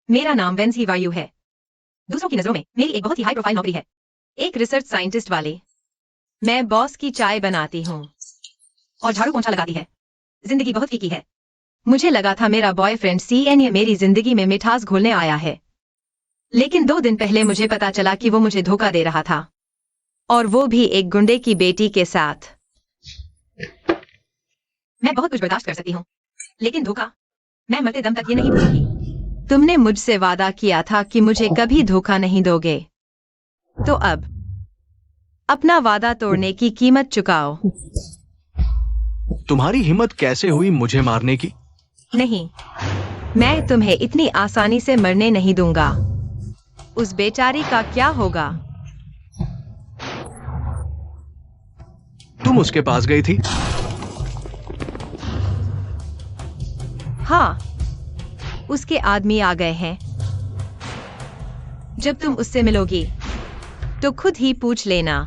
मेरा नाम वेंसी वायु है। दूसरों की नजरों में मेरी एक बहुत ही हाई प्रोफाइल नौकरी है, एक रिसर्च साइंटिस्ट वाली। मैं बॉस की चाय बनाती हूँ और झाड़ू पोंछा लगाती है। जिंदगी बहुत फीकी है। मुझे लगा था मेरा बॉयफ्रेंड सीएनए मेरी जिंदगी में मिठास घोलने आया है, लेकिन 2 दिन पहले मुझे पता चला कि वो मुझे धोखा दे रहा था, और वो भी एक गुंडे की बेटी के साथ। मैं बहुत कुछ बर्दाश्त कर सकती हूँ, लेकिन धोखा, मैं मरते दम तक ये नहीं भूलूंगी। तुमने मुझसे वादा किया था कि मुझे कभी धोखा नहीं दोगे, तो अब अपना वादा तोड़ने की कीमत चुकाओ। तुम्हारी हिम्मत कैसे हुई मुझे मारने की? नहीं, मैं तुम्हें इतनी आसानी से मरने नहीं दूंगा। उस बेचारी का क्या होगा? तुम उसके पास गई थी? हाँ, उसके आदमी आ गए हैं। जब तुम उससे मिलोगी तो खुद ही पूछ लेना।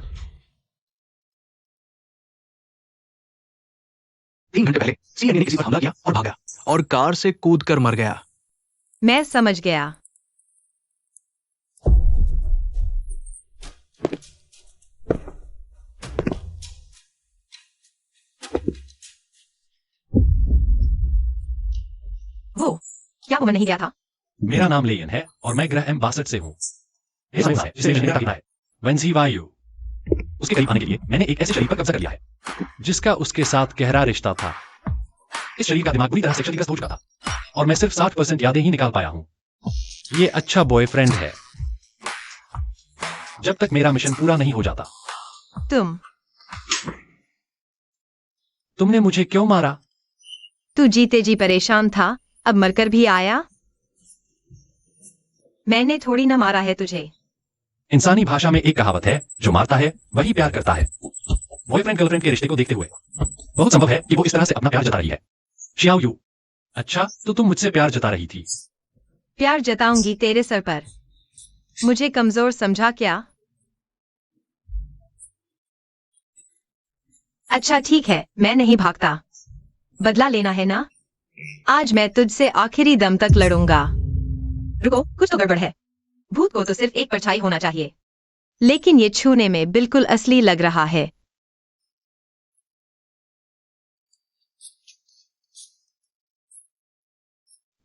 3 घंटे पहले सीएनए ने किसी पर हमला किया और भागा, और कार से कूदकर मर गया। मैं समझ गया। वो क्या वो मर नहीं गया था? मेरा नाम लेयन है और मैं ग्रह M62 से हूँ। ये समझ है जिसे इंजीनियर का है वेंसी वायु। उसके करीब आने के लिए मैंने एक ऐसे शरीर पर कब्जा कर लिया है जिसका उसके साथ गहरा रिश्ता था। इस शरीर का दिमाग पूरी तरह से क्षतिग्रस्त हो चुका था और मैं सिर्फ 60% यादें ही निकाल पाया हूँ। ये अच्छा बॉयफ्रेंड है जब तक मेरा मिशन पूरा नहीं हो जाता। तुमने मुझे क्यों मारा? तू जीते जी परेशान था, अब मरकर भी आया। मैंने थोड़ी ना मारा है तुझे। इंसानी भाषा में एक कहावत है, जो मारता है वही प्यार करता है। बॉयफ्रेंड गर्लफ्रेंड के रिश्ते को देखते हुए बहुत संभव है कि वो इस तरह से अपना प्यार जता रही है। शियाओ यू, अच्छा तो तुम मुझसे प्यार जता रही थी। प्यार जताऊंगी तेरे सर पर। मुझे कमजोर समझा क्या? अच्छा ठीक है, मैं नहीं भागता। बदला लेना है ना? आज मैं तुझसे आखिरी दम तक लड़ूंगा। रुको, कुछ तो गड़बड़ है। भूत को तो सिर्फ एक परछाई होना चाहिए, लेकिन ये छूने में बिल्कुल असली लग रहा है।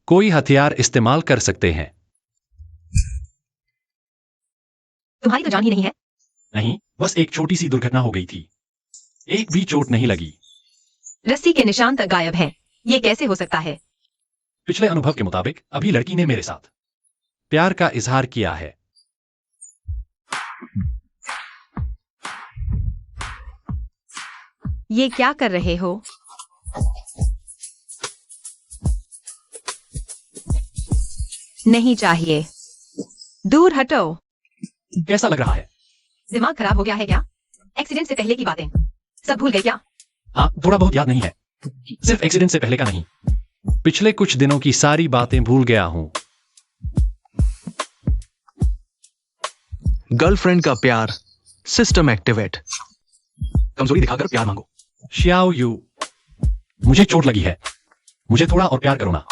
कोई हथियार इस्तेमाल कर सकते हैं। तुम्हारी तो जान ही नहीं है। नहीं, बस एक छोटी सी दुर्घटना हो गई थी। एक भी चोट नहीं लगी। रस्सी के निशान तक गायब हैं। ये कैसे हो सकता है? पिछले अनुभव के मुताबिक अभी लड़की ने मेरे साथ प्यार का इजहार किया है। ये क्या कर रहे हो? नहीं चाहिए, दूर हटो। कैसा लग रहा है? दिमाग खराब हो गया है क्या? एक्सीडेंट से पहले की बातें सब भूल गए क्या? हाँ, थोड़ा बहुत याद नहीं है। सिर्फ एक्सीडेंट से पहले का नहीं, पिछले कुछ दिनों की सारी बातें भूल गया हूं। गर्लफ्रेंड का प्यार, सिस्टम एक्टिवेट। कमजोरी दिखाकर प्यार मांगो। शियाओ यू, मुझे चोट लगी है, मुझे थोड़ा और प्यार करो ना।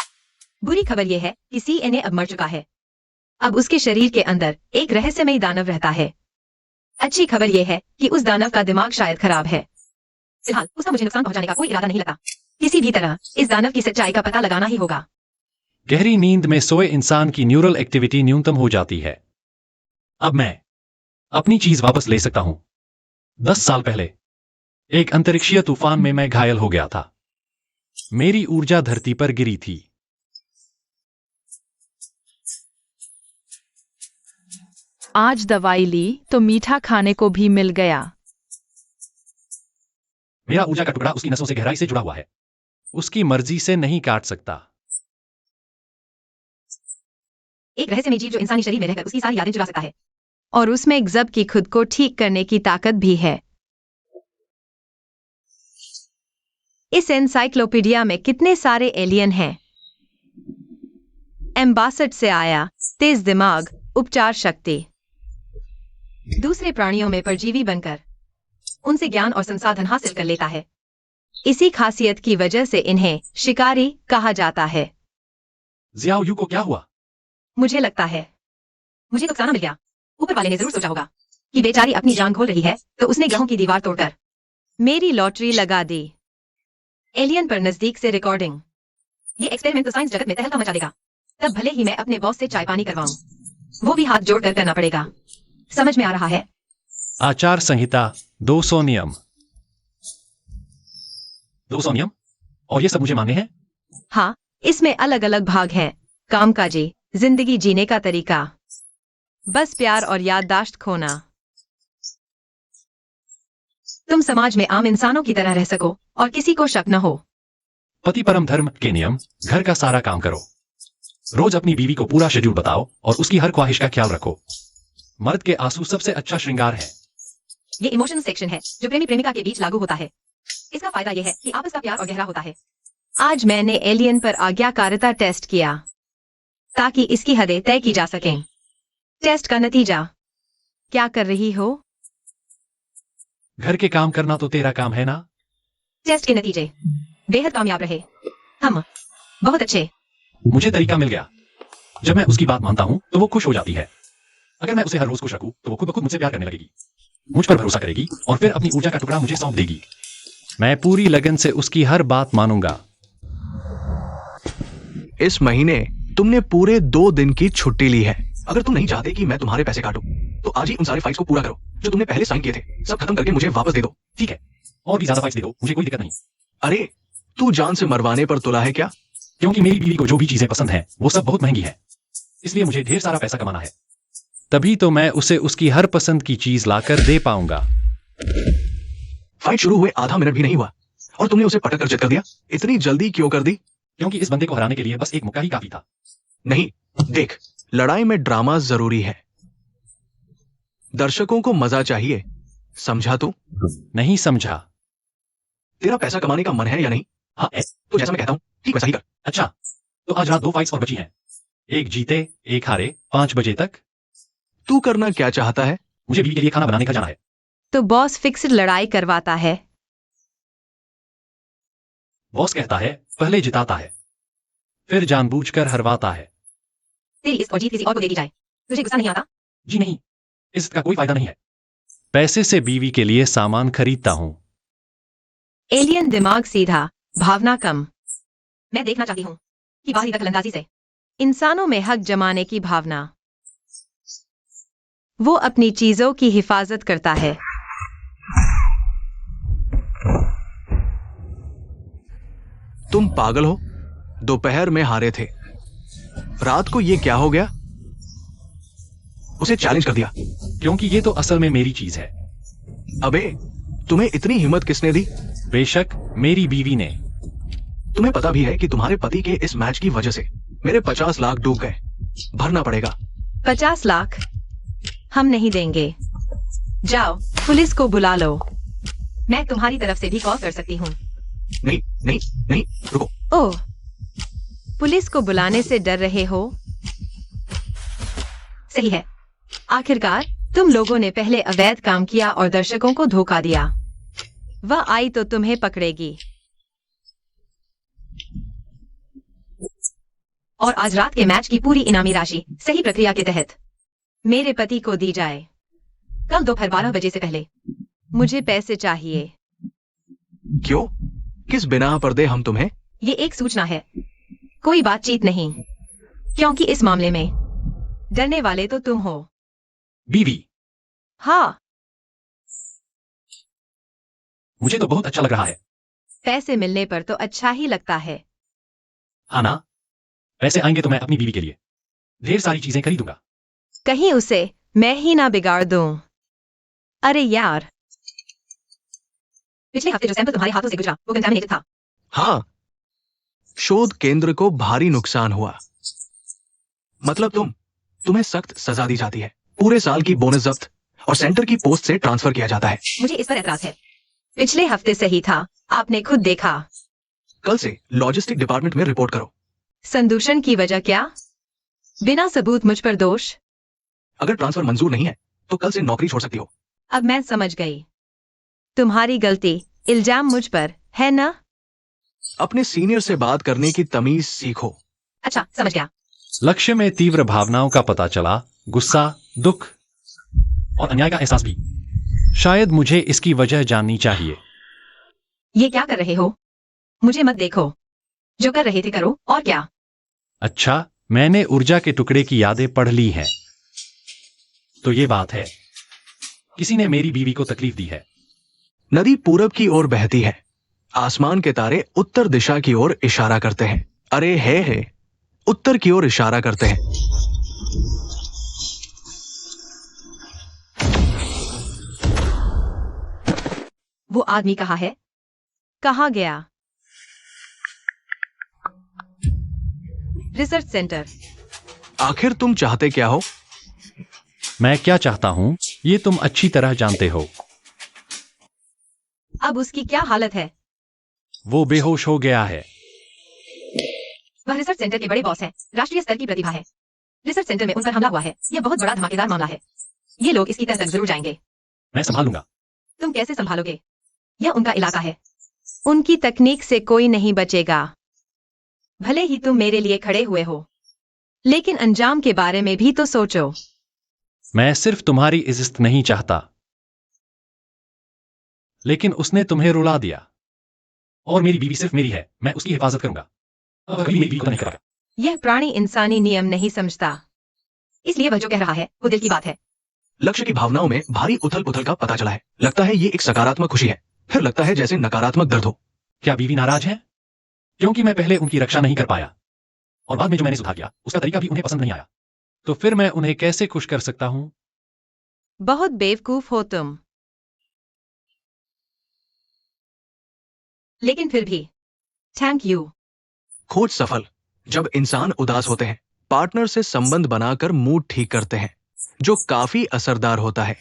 बुरी खबर यह है कि सीएनए अब मर चुका है। अब उसके शरीर के अंदर एक रहस्यमयी दानव रहता है। अच्छी खबर यह है कि उस दानव का दिमाग शायद खराब है। फिलहाल उसका मुझे नुकसान पहुंचाने का कोई इरादा नहीं लगता। किसी भी तरह इस दानव की सच्चाई का पता लगाना ही होगा। गहरी नींद में सोए इंसान की न्यूरल एक्टिविटी न्यूनतम हो जाती है। अब मैं अपनी चीज वापस ले सकता हूं। 10 साल पहले एक अंतरिक्षीय तूफान में मैं घायल हो गया था। मेरी ऊर्जा धरती पर गिरी थी। आज दवाई ली तो मीठा खाने को भी मिल गया। मेरा ऊर्जा का टुकड़ा उसकी नसों से गहराई से जुड़ा हुआ है। उसकी मर्जी से नहीं काट सकता। एक रहस्यमयी जीव जो इंसानी शरीर में रहकर उसकी सारी यादें चुरा सकता है, और उसमें गजब की खुद को ठीक करने की ताकत भी है। इस एनसाइक्लोपीडिया में कितने सारे एलियन हैं। M62 से आया, तेज दिमाग, उपचार शक्ति। दूसरे प्राणियों में परजीवी बनकर उनसे ज्ञान और संसाधन हासिल कर लेता है। इसी खासियत की वजह से इन्हें शिकारी कहा जाता है। जियाओ यू को क्या हुआ? मुझे लगता है मुझे नुकसान मिल गया। ऊपर वाले ने जरूर सोचा होगा कि बेचारी अपनी जान खोल रही है, तो उसने ग्रहों की दीवार तोड़कर मेरी लॉटरी लगा दी। एलियन पर नजदीक से रिकॉर्डिंग। ये एक्सपेरिमेंट तो साइंस जगत में तहलका मचा देगा। तब भले ही मैं अपने बॉस से चाय पानी करवाऊं, वो भी हाथ जोड़कर करना पड़ेगा। समझ में आ रहा है? आचार संहिता 200 नियम। 200 नियम? और ये सब मुझे मानने हैं? हाँ, इसमें अलग अलग भाग हैं। कामकाजी जिंदगी जीने का तरीका, बस प्यार और याददाश्त खोना, तुम समाज में आम इंसानों की तरह रह सको और किसी को शक न हो। पति परम धर्म के नियम। घर का सारा काम करो, रोज अपनी बीवी को पूरा शेड्यूल बताओ और उसकी हर ख्वाहिश का ख्याल रखो। मर्द के आंसू सबसे अच्छा श्रृंगार है। ये इमोशनल सेक्शन है जो प्रेमी प्रेमिका के बीच लागू होता है। इसका फायदा यह है कि आपस का प्यार और गहरा होता है। आज मैंने एलियन पर आज्ञाकारिता टेस्ट किया ताकि इसकी हदें तय की जा सकें। टेस्ट का नतीजा। क्या कर रही हो? घर के काम करना तो तेरा काम है ना? टेस्ट के नतीजे बेहद कामयाब रहे। हम बहुत अच्छे। मुझे तरीका मिल गया। जब मैं उसकी बात मानता हूं तो वो खुश हो जाती है। अगर मैं उसे हर रोज खुश रखूं तो वो खुद ब खुद मुझसे प्यार करने लगेगी, मुझ पर भरोसा करेगी और फिर अपनी ऊर्जा का टुकड़ा मुझे सौंप देगी। मैं पूरी लगन से उसकी हर बात मानूंगा। इस महीने तुमने पूरे 2 दिन की छुट्टी ली है। अगर तुम नहीं चाहते कि मैं तुम्हारे पैसे काटूं, तो आज ही उन सारे फाइल्स को पूरा करो जो तुमने पहले साइन किए थे। सब खत्म करके मुझे वापस दे दो। ठीक है, और भी ज्यादा फाइल्स दे दो, मुझे कोई दिक्कत नहीं। अरे, तू जान से मरवाने पर तुला है क्या? क्योंकि मेरी बीवी को जो भी चीजें पसंद हैं वो सब बहुत महंगी है, इसलिए मुझे ढेर सारा पैसा कमाना है। तभी तो मैं उसे उसकी हर पसंद की चीज लाकर दे पाऊंगा। फाइट शुरू हुए आधा मिनट भी नहीं हुआ और तुमने उसे पटक कर चित कर दिया। इतनी जल्दी क्यों कर दी? क्योंकि इस बंदे को हराने के लिए बस एक मौका ही काफी था। नहीं, देख, लड़ाई में ड्रामा जरूरी है। दर्शकों को मजा चाहिए, समझा तू? नहीं समझा। तेरा पैसा कमाने का मन है या नहीं? हाँ है। तो जैसा मैं कहता हूं ठीक वैसा ही कर। अच्छा, तो आज रात 2 फाइट्स और बची हैं। एक जीते एक हारे 5 बजे तक। तू करना क्या चाहता है? मुझे बीवी के लिए खाना बनाने का जाना है। तो बॉस फिक्स्ड लड़ाई करवाता है। बॉस कहता है पहले जिताता है, फिर जानबूझकर हरवाता है। तेरी इस और जीत किसी और को दे दी जाए, तुझे गुस्सा नहीं आता? जी नहीं, इसका कोई फायदा नहीं है। पैसे से बीवी के लिए सामान खरीदता हूं। एलियन दिमाग सीधा, भावना कम। मैं देखना चाहती हूँ कि बाहरी दखलंदाजी से इंसानों में हक जमाने की भावना। वो अपनी चीजों की हिफाजत करता है। तुम पागल हो? दोपहर में हारे थे, रात को ये क्या हो गया? उसे चैलेंज कर दिया। क्योंकि ये तो असल में मेरी चीज है। अबे, तुम्हें इतनी हिम्मत किसने दी? बेशक मेरी बीवी ने। तुम्हें पता भी है कि तुम्हारे पति के इस मैच की वजह से मेरे 50 लाख डूब गए। भरना पड़ेगा। 50 लाख हम नहीं देंगे। जाओ, पुलिस को बुला लो। मैं तुम्हारी तरफ से भी कॉल कर सकती हूँ। नहीं नहीं नहीं, रुको। ओह, पुलिस को बुलाने से डर रहे हो? सही है। आखिरकार तुम लोगों ने पहले अवैध काम किया और दर्शकों को धोखा दिया। वह आई तो तुम्हें पकड़ेगी। और आज रात के मैच की पूरी इनामी राशि सही प्रक्रिया के तहत मेरे पति को दी जाए। कल दोपहर 12 बजे से पहले मुझे पैसे चाहिए। क्यों? किस बिना पर दे हम तुम्हें? ये एक सूचना है, कोई बातचीत नहीं। क्योंकि इस मामले में डरने वाले तो तुम हो। बीवी? हाँ, मुझे तो बहुत अच्छा लग रहा है। पैसे मिलने पर तो अच्छा ही लगता है। हाँ ना? पैसे आएंगे तो मैं अपनी बीवी के लिए ढेर सारी चीजें खरीदूंगा। कहीं उसे मैं ही ना बिगाड़ दूं। अरे यार, पिछले हफ्ते जो सैंपल तुम्हारे हाथों से गुजरा वो कंटामिनेटेड था। हाँ, शोध केंद्र को भारी नुकसान हुआ। मतलब तुम्हें सख्त सजा दी जाती है। पूरे साल की बोनस जब्त और सेंटर की पोस्ट से ट्रांसफर किया जाता है। मुझे इस पर एतराज है। पिछले हफ्ते सही था, आपने खुद देखा। कल से लॉजिस्टिक डिपार्टमेंट में रिपोर्ट करो। संदूषण की वजह क्या? बिना सबूत मुझ पर दोष? अगर ट्रांसफर मंजूर नहीं है तो कल से नौकरी छोड़ सकती हो। अब मैं समझ गई। तुम्हारी गलती, इल्जाम मुझ पर है ना? अपने सीनियर से बात करने की तमीज सीखो। अच्छा, समझ गया। लक्ष्य में तीव्र भावनाओं का पता चला, गुस्सा, दुख और अन्याय का एहसास भी। शायद मुझे इसकी वजह जाननी चाहिए। ये क्या कर रहे हो? मुझे मत देखो। जो कर रहे थे करो, और क्या? अच्छा, मैंने ऊर्जा के टुकड़े की यादें पढ़ ली हैं। तो ये बात है, किसी ने मेरी बीवी को तकलीफ दी है। नदी पूरब की ओर बहती है। आसमान के तारे उत्तर दिशा की ओर इशारा करते हैं। अरे है उत्तर की ओर इशारा करते हैं। वो आदमी कहाँ है? कहाँ गया? Research centre. आखिर तुम चाहते क्या हो? मैं क्या चाहता हूं, ये तुम अच्छी तरह जानते हो। अब उसकी क्या हालत है? वो बेहोश हो गया है। वह रिसर्च सेंटर के बड़े बॉस हैं, राष्ट्रीय स्तर की प्रतिभा है। रिसर्च सेंटर में उन पर हमला हुआ है। यह बहुत बड़ा धमाकेदार मामला है। ये लोग इसकी तह तक जरूर जाएंगे। मैं संभालूंगा। तुम कैसे संभालोगे? यह उनका इलाका है। उनकी तकनीक से कोई नहीं बचेगा। भले ही तुम मेरे लिए खड़े हुए हो, लेकिन अंजाम के बारे में भी तो सोचो। मैं सिर्फ तुम्हारी इज्जत नहीं चाहता, लेकिन उसने तुम्हें रुला दिया। और मेरी बीवी सिर्फ मेरी है, मैं उसकी हिफाजत करूंगा। अब कभी मेरी बीवी को नहीं करेगा। यह प्राणी इंसानी नियम नहीं समझता। इसलिए वह जो कह रहा है वो दिल की बात है। लक्ष्य की भावनाओं में भारी उथल पुथल का पता चला है। लगता है ये एक सकारात्मक खुशी है, फिर लगता है जैसे नकारात्मक दर्द हो। क्या बीवी नाराज है? क्योंकि मैं पहले उनकी रक्षा नहीं कर पाया, और बाद में जो मैंने सुधार किया उसका तरीका भी उन्हें पसंद नहीं आया। तो फिर मैं उन्हें कैसे खुश कर सकता हूं? बहुत बेवकूफ हो तुम। लेकिन फिर भी थैंक यू। खोज सफल। जब इंसान उदास होते हैं, पार्टनर से संबंध बनाकर मूड ठीक करते हैं, जो काफी असरदार होता है।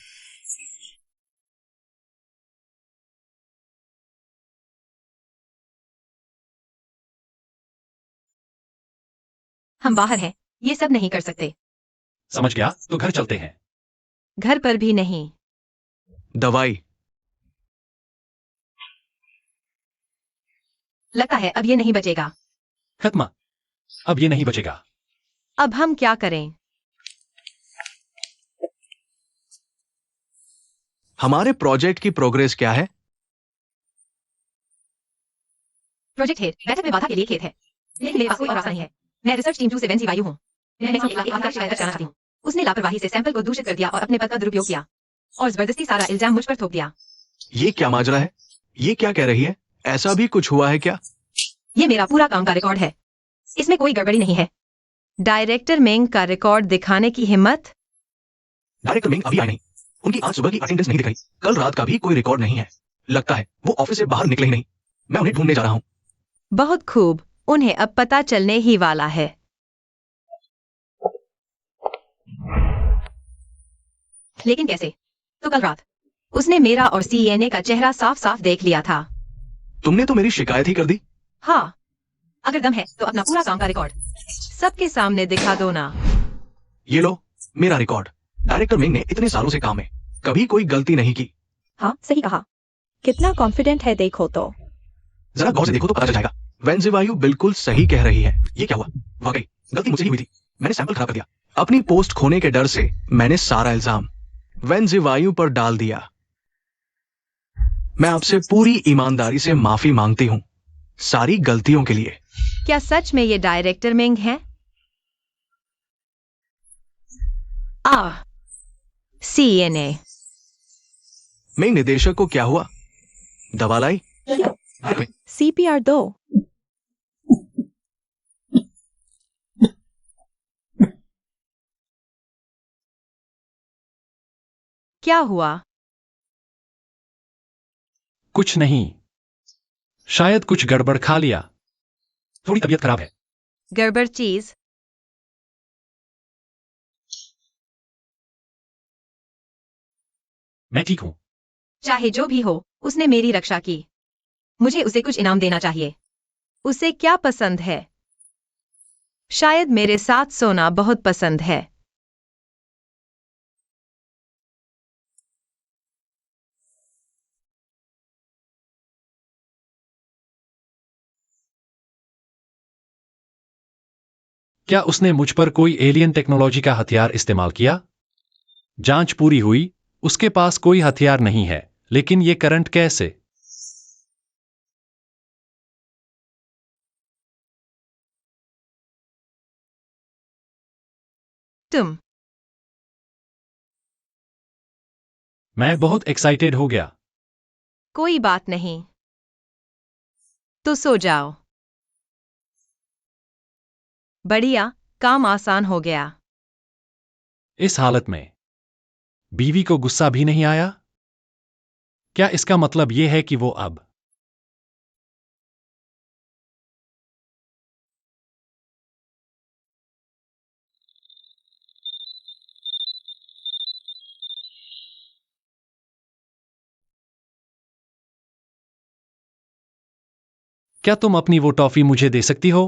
हम बाहर हैं, ये सब नहीं कर सकते। समझ गया, तो घर चलते हैं। घर पर भी नहीं। दवाई। लगता है अब ये नहीं बचेगा। खत्म। अब ये नहीं बचेगा। अब हम क्या करें? हमारे प्रोजेक्ट की प्रोग्रेस क्या है? प्रोजेक्ट हेड बैठक में बाधा के लिए खेद है, लेकिन मेरे पास कोई और रास्ता नहीं है। मैं रिसर्च टीम 2 से वेंजी वायु हूँ। मैं एक अधिकारी शिकायत करना चाहती हूँ। उसने लापरवाही से सैंपल को दूषित कर दिया और अपने पद का दुरुपयोग किया, और जबरदस्ती सारा इल्जाम मुझ पर थोप दिया। ये क्या माजरा है? ये क्या कह रही है? ऐसा भी कुछ हुआ है क्या? ये मेरा पूरा काम का रिकॉर्ड है। इसमें कोई गड़बड़ी नहीं है। डायरेक्टर मेंग का रिकॉर्ड दिखाने की हिम्मत? डायरेक्टर मिंग अभी आए नहीं। उनकी आज सुबह की अटेंडेंस नहीं दिखाई। कल रात का भी कोई रिकॉर्ड नहीं है। लगता है वो ऑफिस से बाहर निकले ही नहीं। मैं उन्हें ढूंढने जा रहा हूँ। बहुत खूब, उन्हें अब पता चलने ही वाला है। लेकिन कैसे? तो कल रात उसने मेरा और सीएनए का चेहरा साफ साफ देख लिया था। तुमने तो मेरी शिकायत ही कर दी। हाँ, अगर दम है तो अपना पूरा काम का रिकॉर्ड सबके सामने दिखा दो ना। ये लो, मेरा रिकॉर्ड। डायरेक्टर मिंग ने इतने सालों से काम में कभी कोई गलती नहीं की। हाँ, सही कहा। कितना कॉन्फिडेंट है देखो तो। जरा गौर से देखो तो पता चल जाएगा। वेंजिवायु बिल्कुल सही कह रही है। ये क्या हुआ? वाकई गलती मुझसे ही हुई थी। मैंने सैंपल खराब कर दिया। अपनी पोस्ट खोने के डर से मैंने सारा इल्जाम वेंजिवायु पर डाल दिया। मैं आपसे पूरी ईमानदारी से माफी मांगती हूँ, सारी गलतियों के लिए। क्या सच में ये डायरेक्टर मेंग है? सीएनए। मिंग निदेशक को क्या हुआ? दवा लाई? CPR दो। क्या हुआ? कुछ नहीं। शायद कुछ गड़बड़ खा लिया। थोड़ी तबीयत खराब है। गड़बड़ चीज? मैं ठीक हूं। चाहे जो भी हो, उसने मेरी रक्षा की। मुझे उसे कुछ इनाम देना चाहिए। उसे क्या पसंद है? शायद मेरे साथ सोना बहुत पसंद है। क्या उसने मुझ पर कोई एलियन टेक्नोलॉजी का हथियार इस्तेमाल किया? जांच पूरी हुई, उसके पास कोई हथियार नहीं है, लेकिन ये करंट कैसे? तुम मैं बहुत एक्साइटेड हो गया। कोई बात नहीं, तो सो जाओ। बढ़िया, काम आसान हो गया। इस हालत में बीवी को गुस्सा भी नहीं आया? क्या इसका मतलब यह है कि वो अब क्या तुम अपनी वो टॉफी मुझे दे सकती हो?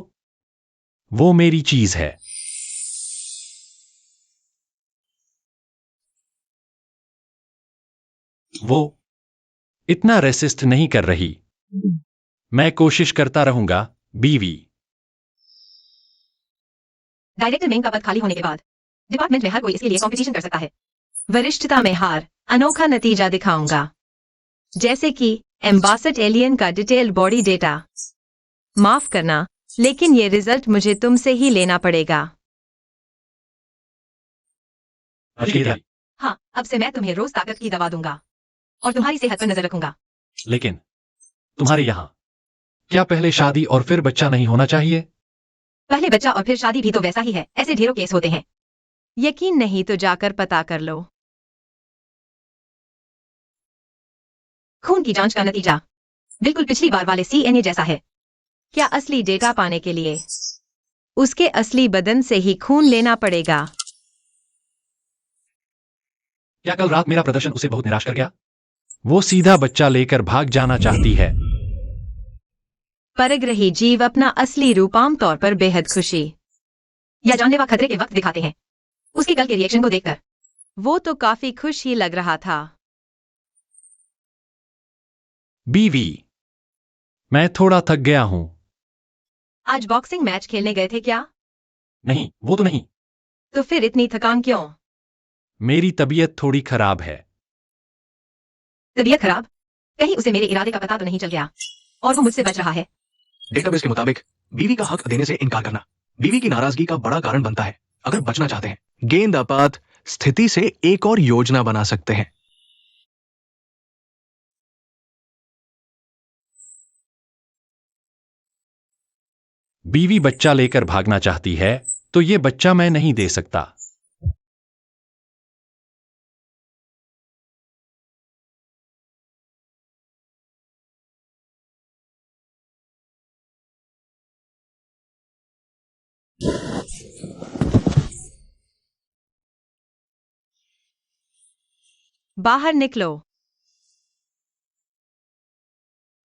वो मेरी चीज है। वो इतना रेसिस्ट नहीं कर रही। मैं कोशिश करता रहूंगा, बीवी। डायरेक्टर मेन का पद खाली होने के बाद डिपार्टमेंट में हर कोई इसके लिए कंपटीशन कर सकता है। वरिष्ठता में हार अनोखा नतीजा दिखाऊंगा, जैसे कि एम्बासड एलियन का डिटेल्ड बॉडी डेटा। माफ करना, लेकिन ये रिजल्ट मुझे तुमसे ही लेना पड़ेगा। हाँ, अब से मैं तुम्हें रोज ताकत की दवा दूंगा और तुम्हारी सेहत पर नजर रखूंगा। लेकिन तुम्हारे यहां क्या पहले शादी और फिर बच्चा नहीं होना चाहिए? पहले बच्चा और फिर शादी भी तो वैसा ही है। ऐसे ढेरों केस होते हैं। यकीन नहीं तो जाकर पता कर लो। खून की जांच का नतीजा बिल्कुल पिछली बार वाले सीएनए जैसा है। क्या असली डेटा पाने के लिए उसके असली बदन से ही खून लेना पड़ेगा? क्या कल रात मेरा प्रदर्शन उसे बहुत निराश कर गया? वो सीधा बच्चा लेकर भाग जाना चाहती है। परग्रही जीव अपना असली रूप आमतौर पर बेहद खुशी या जानलेवा खतरे के वक्त दिखाते हैं। उसके कल के रिएक्शन को देखकर वो तो काफी खुश ही लग रहा था। बीवी, मैं थोड़ा थक गया हूं। आज बॉक्सिंग मैच खेलने गए थे क्या? नहीं, वो तो नहीं। तो फिर इतनी थकान क्यों? मेरी तबीयत थोड़ी खराब है। तबीयत खराब? कहीं उसे मेरे इरादे का पता तो नहीं चल गया और वो मुझसे बच रहा है? डेटाबेस के मुताबिक बीवी का हक देने से इनकार करना बीवी की नाराजगी का बड़ा कारण बनता है। अगर बचना चाहते हैं, गेंद आपात स्थिति से एक और योजना बना सकते हैं। बीवी बच्चा लेकर भागना चाहती है, तो ये बच्चा मैं नहीं दे सकता। बाहर निकलो।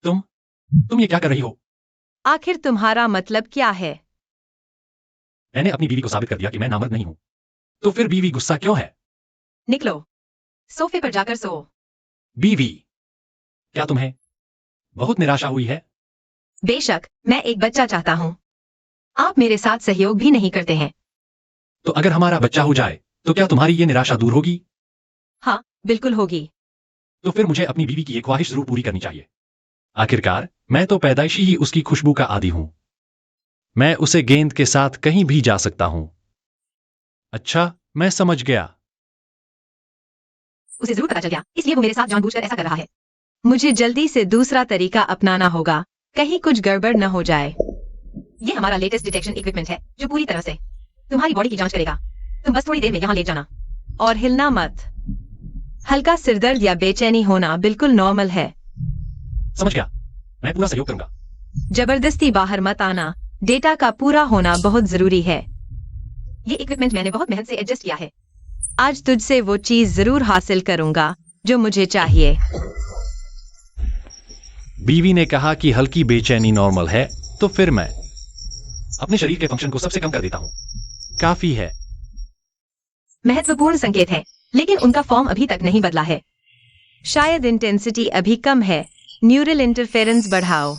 तुम ये क्या कर रही हो? आखिर तुम्हारा मतलब क्या है? मैंने अपनी बीवी को साबित कर दिया कि मैं नामर्द नहीं हूं। तो फिर बीवी गुस्सा क्यों है? निकलो, सोफे पर जाकर सो। बीवी, क्या तुम्हें बहुत निराशा हुई है? बेशक, मैं एक बच्चा चाहता हूँ। आप मेरे साथ सहयोग भी नहीं करते हैं। तो अगर हमारा बच्चा हो जाए, तो क्या तुम्हारी ये निराशा दूर होगी? हाँ, बिल्कुल होगी। तो फिर मुझे अपनी बीवी की ये ख्वाहिश जरूर पूरी करनी चाहिए। आखिरकार मैं तो पैदाइशी ही उसकी खुशबू का आदी हूं। मैं उसे गेंद के साथ कहीं भी जा सकता हूं। अच्छा, मैं समझ गया। उसे जरूर पता चल गया, इसलिए वो मेरे साथ जानबूझकर ऐसा कर रहा है। मुझे जल्दी से दूसरा तरीका अपनाना होगा, कहीं कुछ गड़बड़ न हो जाए। ये हमारा लेटेस्ट डिटेक्शन इक्विपमेंट है जो पूरी तरह से तुम्हारी बॉडी की जांच करेगा। तुम बस थोड़ी देर में यहाँ लेट जाना और हिलना मत। हल्का सिरदर्द या बेचैनी होना बिल्कुल नॉर्मल है। समझ गया, मैं पूरा सहयोग करूंगा। जबरदस्ती बाहर मत आना। डेटा का पूरा होना बहुत जरूरी है। ये इक्विपमेंट मैंने बहुत मेहनत से एडजस्ट किया है। आज तुझसे वो चीज जरूर हासिल करूंगा जो मुझे चाहिए। बीवी ने कहा कि हल्की बेचैनी नॉर्मल है, तो फिर मैं अपने शरीर के फंक्शन को सबसे कम कर देता हूं। काफी है। महत्वपूर्ण संकेत है, लेकिन उनका फॉर्म अभी तक नहीं बदला है। शायद इंटेंसिटी अभी कम है। न्यूरल इंटरफेरेंस बढ़ाओ।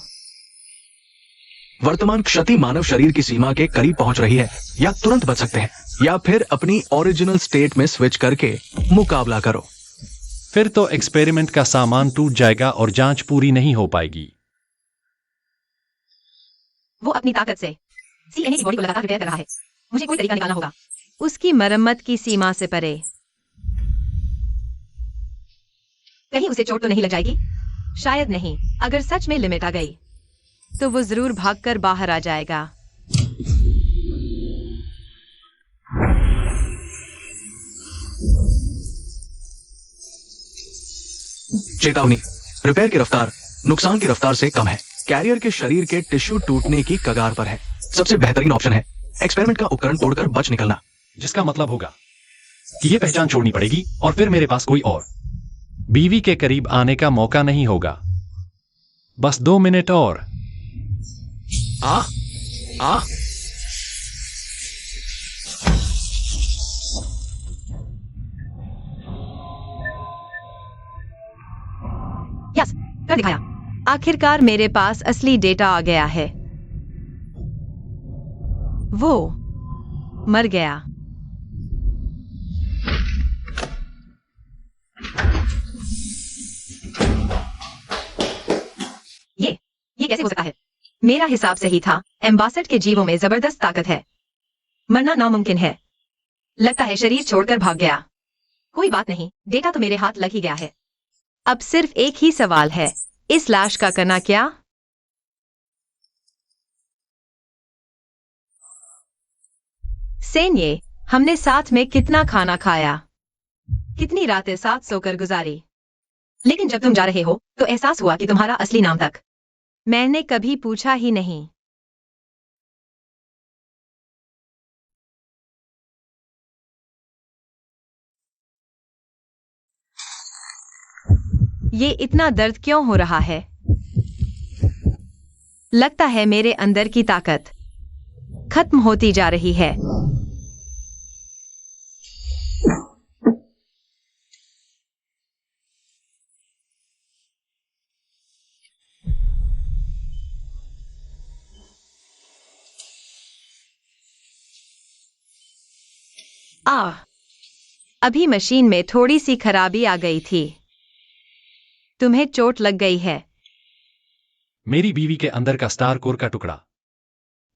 वर्तमान क्षति मानव शरीर की सीमा के करीब पहुंच रही है, या तुरंत बच सकते हैं, या फिर अपनी ओरिजिनल स्टेट में स्विच करके मुकाबला करो। फिर तो एक्सपेरिमेंट का सामान टूट जाएगा और जांच पूरी नहीं हो पाएगी। वो अपनी ताकत से सीएनए की बॉडी को लगातार रिपेयर कर रहा है। मुझे कोई तरीका निकालना होगा। उसकी मरम्मत की सीमा से परे। कहीं उसे चोट तो नहीं लग जाएगी? शायद नहीं। अगर सच में लिमिट आ गई तो वो जरूर भागकर बाहर आ जाएगा। चेतावनी, रिपेयर की रफ्तार नुकसान की रफ्तार से कम है। कैरियर के शरीर के टिश्यू टूटने की कगार पर है। सबसे बेहतरीन ऑप्शन है एक्सपेरिमेंट का उपकरण तोड़कर बच निकलना। जिसका मतलब होगा कि ये पहचान छोड़नी पड़ेगी और फिर मेरे पास कोई और बीवी के करीब आने का मौका नहीं होगा। बस 2 मिनट और। यस, कर दिखाया। आखिरकार मेरे पास असली डेटा आ गया है। वो मर गया। ये कैसे हो सकता है? मेरा हिसाब सही था। एम्बासेड के जीवों में जबरदस्त ताकत है। मरना नामुमकिन है। लगता है शरीर छोड़कर भाग गया। कोई बात नहीं, डेटा तो मेरे हाथ लग ही गया है। अब सिर्फ एक ही सवाल है, इस लाश का करना क्या? सेन्ये, हमने साथ में कितना खाना खाया? कितनी रातें साथ सोकर गुजारी? लेकिन जब तुम जा रहे हो तो एहसास हुआ कि तुम्हारा असली नाम तक मैंने कभी पूछा ही नहीं। ये इतना दर्द क्यों हो रहा है? लगता है मेरे अंदर की ताकत खत्म होती जा रही है। अभी मशीन में थोड़ी सी खराबी आ गई थी। तुम्हें चोट लग गई है। मेरी बीवी के अंदर का स्टार कोर का टुकड़ा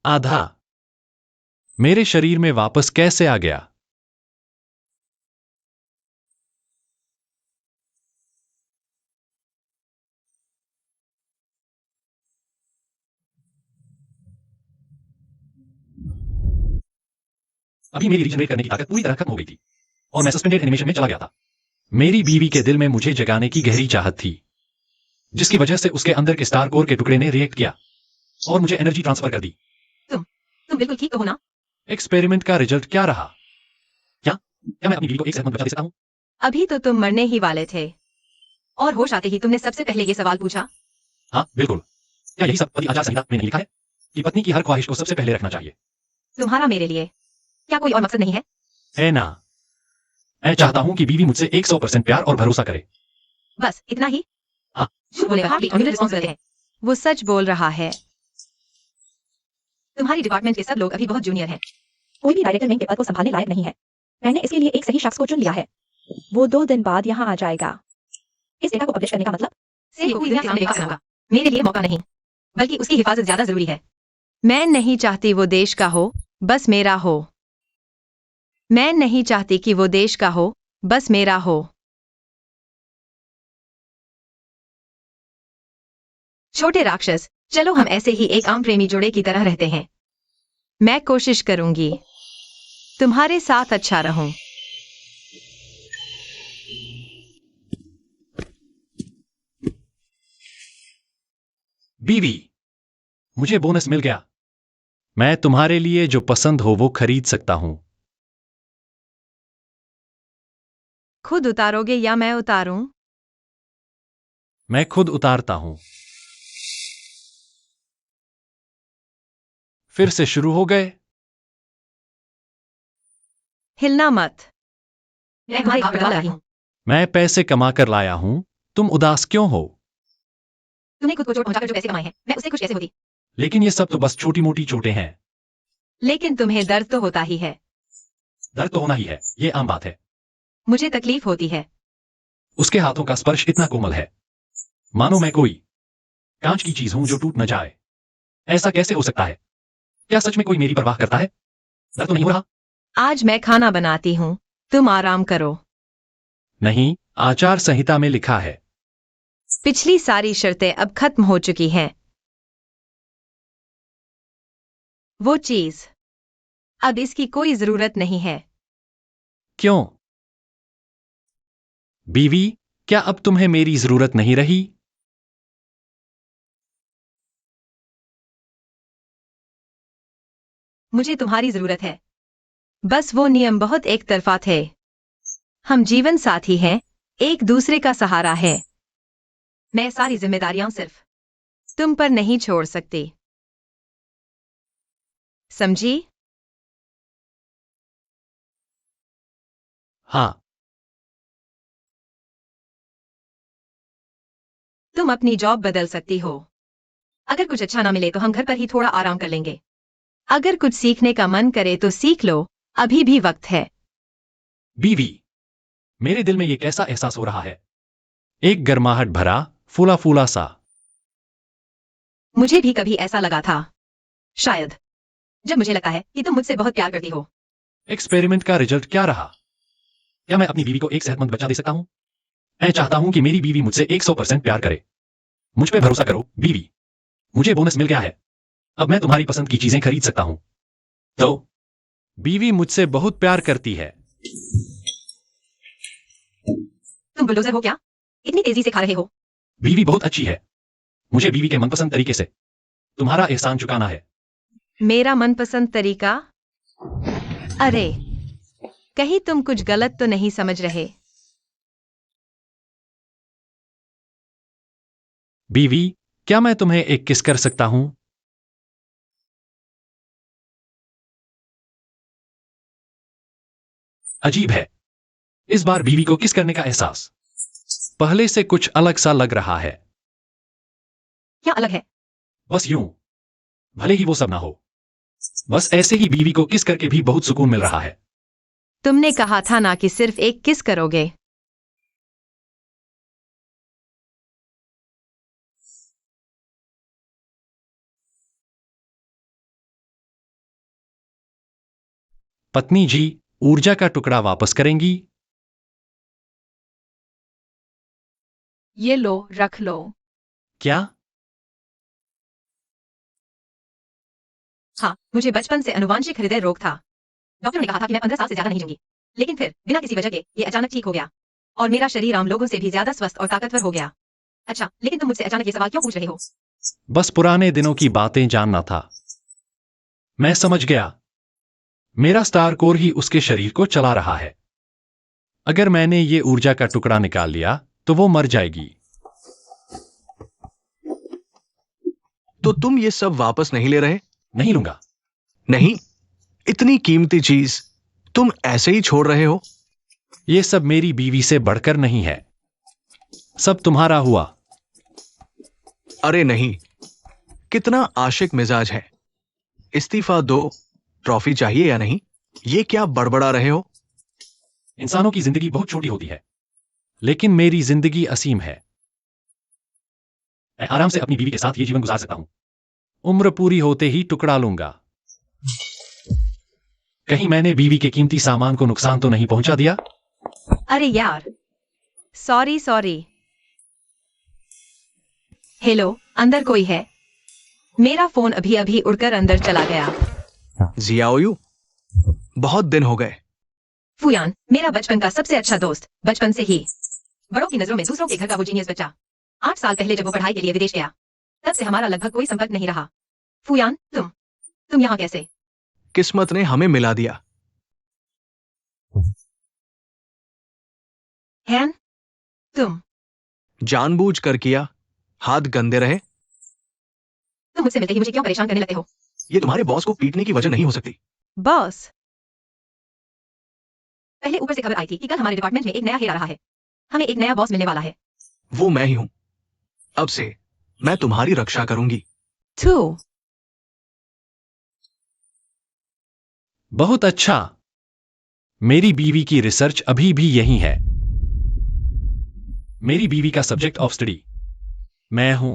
आधा मेरे शरीर में वापस कैसे आ गया? अभी मेरी रीजनरेट करने की ताकत पूरी तरह खत्म हो गई थी और मैं सस्पेंडेड एनिमेशन में चला गया था। मेरी बीवी के दिल में मुझे जगाने की गहरी चाहत थी, जिसकी वजह से उसके अंदर के स्टार कोर के टुकड़े ने रिएक्ट किया और मुझे एनर्जी ट्रांसफर कर दी। तुम बिल्कुल ठीक तो हो ना? एक्सपेरिमेंट का रिजल्ट क्या रहा? क्या मैं अपनी बीवी को एक सेकंड बचा दे सकता हूं? अभी तो तुम मरने ही वाले थे। और होश आते ही तुमने सबसे पहले ये सवाल पूछा। हाँ बिल्कुल। क्या यही सब पति आचार संहिता में नहीं लिखा है कि पत्नी की हर ख्वाहिश को सबसे पहले रखना चाहिए? तुम्हारा मेरे लिए क्या कोई और मकसद नहीं है? है ना। मैं चाहता हूं कि बीवी मुझसे 100% प्यार और भरोसा करे। बस इतना ही? हाँ। झूठ बोले रिस्पॉन्सिबिलिटी है। वो सच बोल रहा है। तुम्हारी डिपार्टमेंट के सब लोग अभी बहुत जूनियर हैं। कोई भी डायरेक्टर विंग के पद को संभालने लायक नहीं है। मैंने इसके लिए एक सही शख्स को चुन लिया है। वो 2 दिन बाद यहाँ आ जाएगा। इस डेटा को पब्लिश करने का मतलब सेल को पूरी दुनिया के सामने लेकर आऊंगा। मेरे लिए मौका नहीं, बल्कि उसकी हिफाजत ज्यादा जरूरी है। मैं नहीं चाहती वो देश का हो, बस मेरा हो। मैं नहीं चाहती कि वो देश का हो, बस मेरा हो। छोटे राक्षस, चलो हम ऐसे ही एक आम प्रेमी जोड़े की तरह रहते हैं। मैं कोशिश करूंगी तुम्हारे साथ अच्छा रहूं। बीवी, मुझे बोनस मिल गया। मैं तुम्हारे लिए जो पसंद हो वो खरीद सकता हूं। खुद उतारोगे या मैं उतारूं? मैं खुद उतारता हूं। फिर से शुरू हो गए। हिलना मत। मैं तुम्हारे भाव बढ़वा रही हूँ। मैं पैसे कमा कर लाया हूं। तुम उदास क्यों हो? तुमने खुद को चोट पहुंचाकर जो पैसे कमाए हैं, मैं उससे खुश कैसे होती? लेकिन ये सब तो बस छोटी मोटी चोटें हैं। लेकिन तुम्हें दर्द तो होता ही है। दर्द तो होना ही है, ये आम बात है। मुझे तकलीफ होती है। उसके हाथों का स्पर्श इतना कोमल है, मानो मैं कोई कांच की चीज हूं जो टूट न जाए। ऐसा कैसे हो सकता है? क्या सच में कोई मेरी परवाह करता है? दर्द तो नहीं हो रहा? आज मैं खाना बनाती हूँ, तुम आराम करो। नहीं, आचार संहिता में लिखा है। पिछली सारी शर्तें अब खत्म हो चुकी हैं। वो चीज, अब इसकी कोई जरूरत नहीं है। क्यों? बीवी, क्या अब तुम्हें मेरी जरूरत नहीं रही? मुझे तुम्हारी जरूरत है। बस वो नियम बहुत एक तरफा थे। हम जीवन साथी हैं, एक दूसरे का सहारा है। मैं सारी जिम्मेदारियां सिर्फ तुम पर नहीं छोड़ सकती, समझी? हाँ। तुम अपनी जॉब बदल सकती हो। अगर कुछ अच्छा ना मिले तो हम घर पर ही थोड़ा आराम कर लेंगे। अगर कुछ सीखने का मन करे तो सीख लो, अभी भी वक्त है। बीवी, मेरे दिल में ये कैसा एहसास हो रहा है? एक गर्माहट भरा, फूला फूला सा। मुझे भी कभी ऐसा लगा था, शायद जब मुझे लगता है कि तुम मुझसे बहुत प्यार करती हो। एक्सपेरिमेंट का रिजल्ट क्या रहा? क्या मैं अपनी बीवी को एक सेहतमंद बच्चा दे सकता हूं? मैं चाहता हूं कि मेरी बीवी मुझसे 100% प्यार करे। मुझ पे भरोसा करो, बीवी। मुझे बोनस मिल गया है। अब मैं तुम्हारी पसंद की चीजें खरीद सकता हूं। तो बीवी मुझसे बहुत प्यार करती है। तुम बुलडोजर हो क्या? इतनी तेजी से खा रहे हो। बीवी बहुत अच्छी है। मुझे बीवी के मनपसंद तरीके से तुम्हारा एहसान चुकाना है। मेरा मनपसंद तरीका? अरे, कहीं तुम कुछ गलत तो नहीं समझ रहे? बीवी, क्या मैं तुम्हें एक किस कर सकता हूं? अजीब है, इस बार बीवी को किस करने का एहसास पहले से कुछ अलग सा लग रहा है। क्या अलग है? बस यूं, भले ही वो सब ना हो, बस ऐसे ही बीवी को किस करके भी बहुत सुकून मिल रहा है। तुमने कहा था ना कि सिर्फ एक किस करोगे। पत्नी जी, ऊर्जा का टुकड़ा वापस करेंगी? ये लो, रख लो। क्या? हाँ, मुझे बचपन से अनुवांशिक हृदय रोग था। डॉक्टर ने कहा था कि मैं 15 साल से ज्यादा नहीं जीऊंगी। लेकिन फिर बिना किसी वजह के ये अचानक ठीक हो गया और मेरा शरीर आम लोगों से भी ज्यादा स्वस्थ और ताकतवर हो गया। अच्छा, लेकिन तुम मुझसे अचानक ये सवाल क्यों पूछ रहे हो? बस पुराने दिनों की बातें जानना था। मैं समझ गया। मेरा स्टार कोर ही उसके शरीर को चला रहा है। अगर मैंने ये ऊर्जा का टुकड़ा निकाल लिया तो वो मर जाएगी। तो तुम ये सब वापस नहीं ले रहे? नहीं लूंगा। नहीं, इतनी कीमती चीज तुम ऐसे ही छोड़ रहे हो? ये सब मेरी बीवी से बढ़कर नहीं है। सब तुम्हारा हुआ। अरे नहीं, कितना आशिक मिजाज है। इस्तीफा दो। ट्रॉफी चाहिए या नहीं? ये क्या बड़बड़ा रहे हो? इंसानों की जिंदगी बहुत छोटी होती है, लेकिन मेरी जिंदगी असीम है। मैं आराम से अपनी बीवी के साथ ये जीवन गुजार सकता हूं। उम्र पूरी होते ही टुकड़ा लूंगा। कहीं मैंने बीवी के कीमती सामान को नुकसान तो नहीं पहुंचा दिया? अरे यार, सॉरी। हेलो, अंदर कोई है? मेरा फोन अभी अभी उड़कर अंदर चला गया। जियाओयू, बहुत दिन हो गए। फुयान, मेरा बचपन का सबसे अच्छा दोस्त, बचपन से ही। बड़ों की नजरों में दूसरों के घर का वो जीनियस बच्चा। 8 साल पहले जब वो पढ़ाई के लिए विदेश गया, तब से हमारा लगभग कोई संपर्क नहीं रहा। फुयान, तुम यहाँ कैसे? किस्मत ने हमें मिला दिया। हैन, तुम जानबूझ कर किया। हाथ गंदे रहे। तुम मुझसे मिलते ही मुझे क्यों परेशान करने लगते हो? ये तुम्हारे बॉस को पीटने की वजह नहीं हो सकती। बॉस? पहले ऊपर से खबर आई थी कि कल हमारे डिपार्टमेंट में एक नया हेड आ रहा है। हमें एक नया बॉस मिलने वाला है। वो मैं ही हूं। अब से मैं तुम्हारी रक्षा करूंगी। तू बहुत अच्छा। मेरी बीवी की रिसर्च अभी भी यही है। मेरी बीवी का सब्जेक्ट ऑफ स्टडी मैं हूं।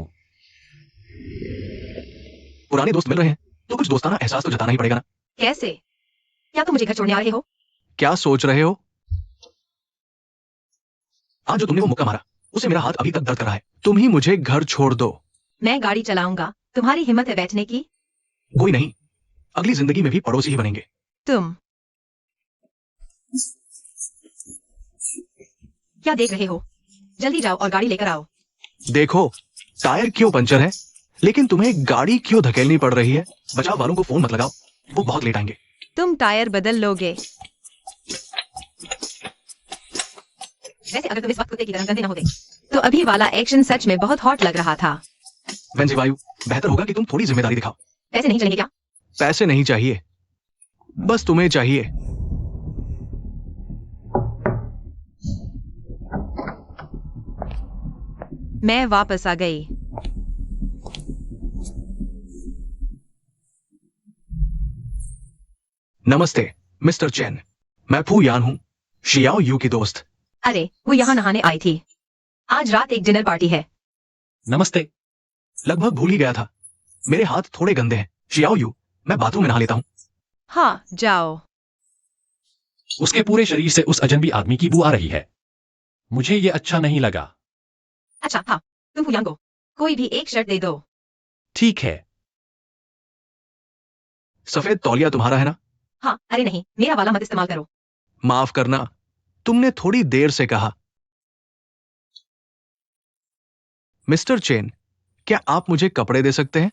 पुराने दोस्त मिल रहे हैं तो कुछ दोस्ताना एहसास तो जताना ही पड़ेगा ना। कैसे? क्या तुम मुझे घर छोड़ने आ रहे हो? क्या सोच रहे हो? आज जो तुमने वो मुक्का मारा उसे मेरा हाथ अभी तक दर्द कर रहा है। तुम ही मुझे घर छोड़ दो। मैं गाड़ी चलाऊंगा। तुम्हारी हिम्मत है बैठने की? कोई नहीं, अगली जिंदगी में भी पड़ोसी ही बनेंगे। तुम क्या देख रहे हो? जल्दी जाओ और गाड़ी लेकर आओ। देखो, टायर क्यों पंचर है, लेकिन तुम्हें गाड़ी क्यों धकेलनी पड़ रही है? बचाव वालों को फोन मत लगाओ, वो बहुत लेट आएंगे। तुम टायर बदल लोगे। वैसे अगर तुम इस वक्त कुत्ते की तरह गंदे न होते तो अभी वाला एक्शन सच में बहुत हॉट लग रहा था। वेंजी वायु, बेहतर होगा कि तुम थोड़ी जिम्मेदारी दिखाओ। पैसे नहीं चलेंगे क्या? पैसे नहीं चाहिए, बस तुम्हें चाहिए। मैं वापस आ गई। नमस्ते मिस्टर चैन, मैं फू यान हूँ, शियाओ यू की दोस्त। अरे वो यहाँ नहाने आई थी। आज रात एक डिनर पार्टी है। नमस्ते। लगभग भूल ही गया था, मेरे हाथ थोड़े गंदे हैं। शियाओ यू, मैं बाथरूम में नहा लेता हूँ। हाँ जाओ। उसके पूरे शरीर से उस अजनबी आदमी की बू आ रही है। मुझे ये अच्छा नहीं लगा। अच्छा हाँ, तुम फुयांग को कोई भी एक शर्ट दे दो। ठीक है। सफेद तौलिया तुम्हारा है ना? हाँ, अरे नहीं, मेरा वाला मत इस्तेमाल करो। माफ करना, तुमने थोड़ी देर से कहा। मिस्टर चेन, क्या आप मुझे कपड़े दे सकते हैं?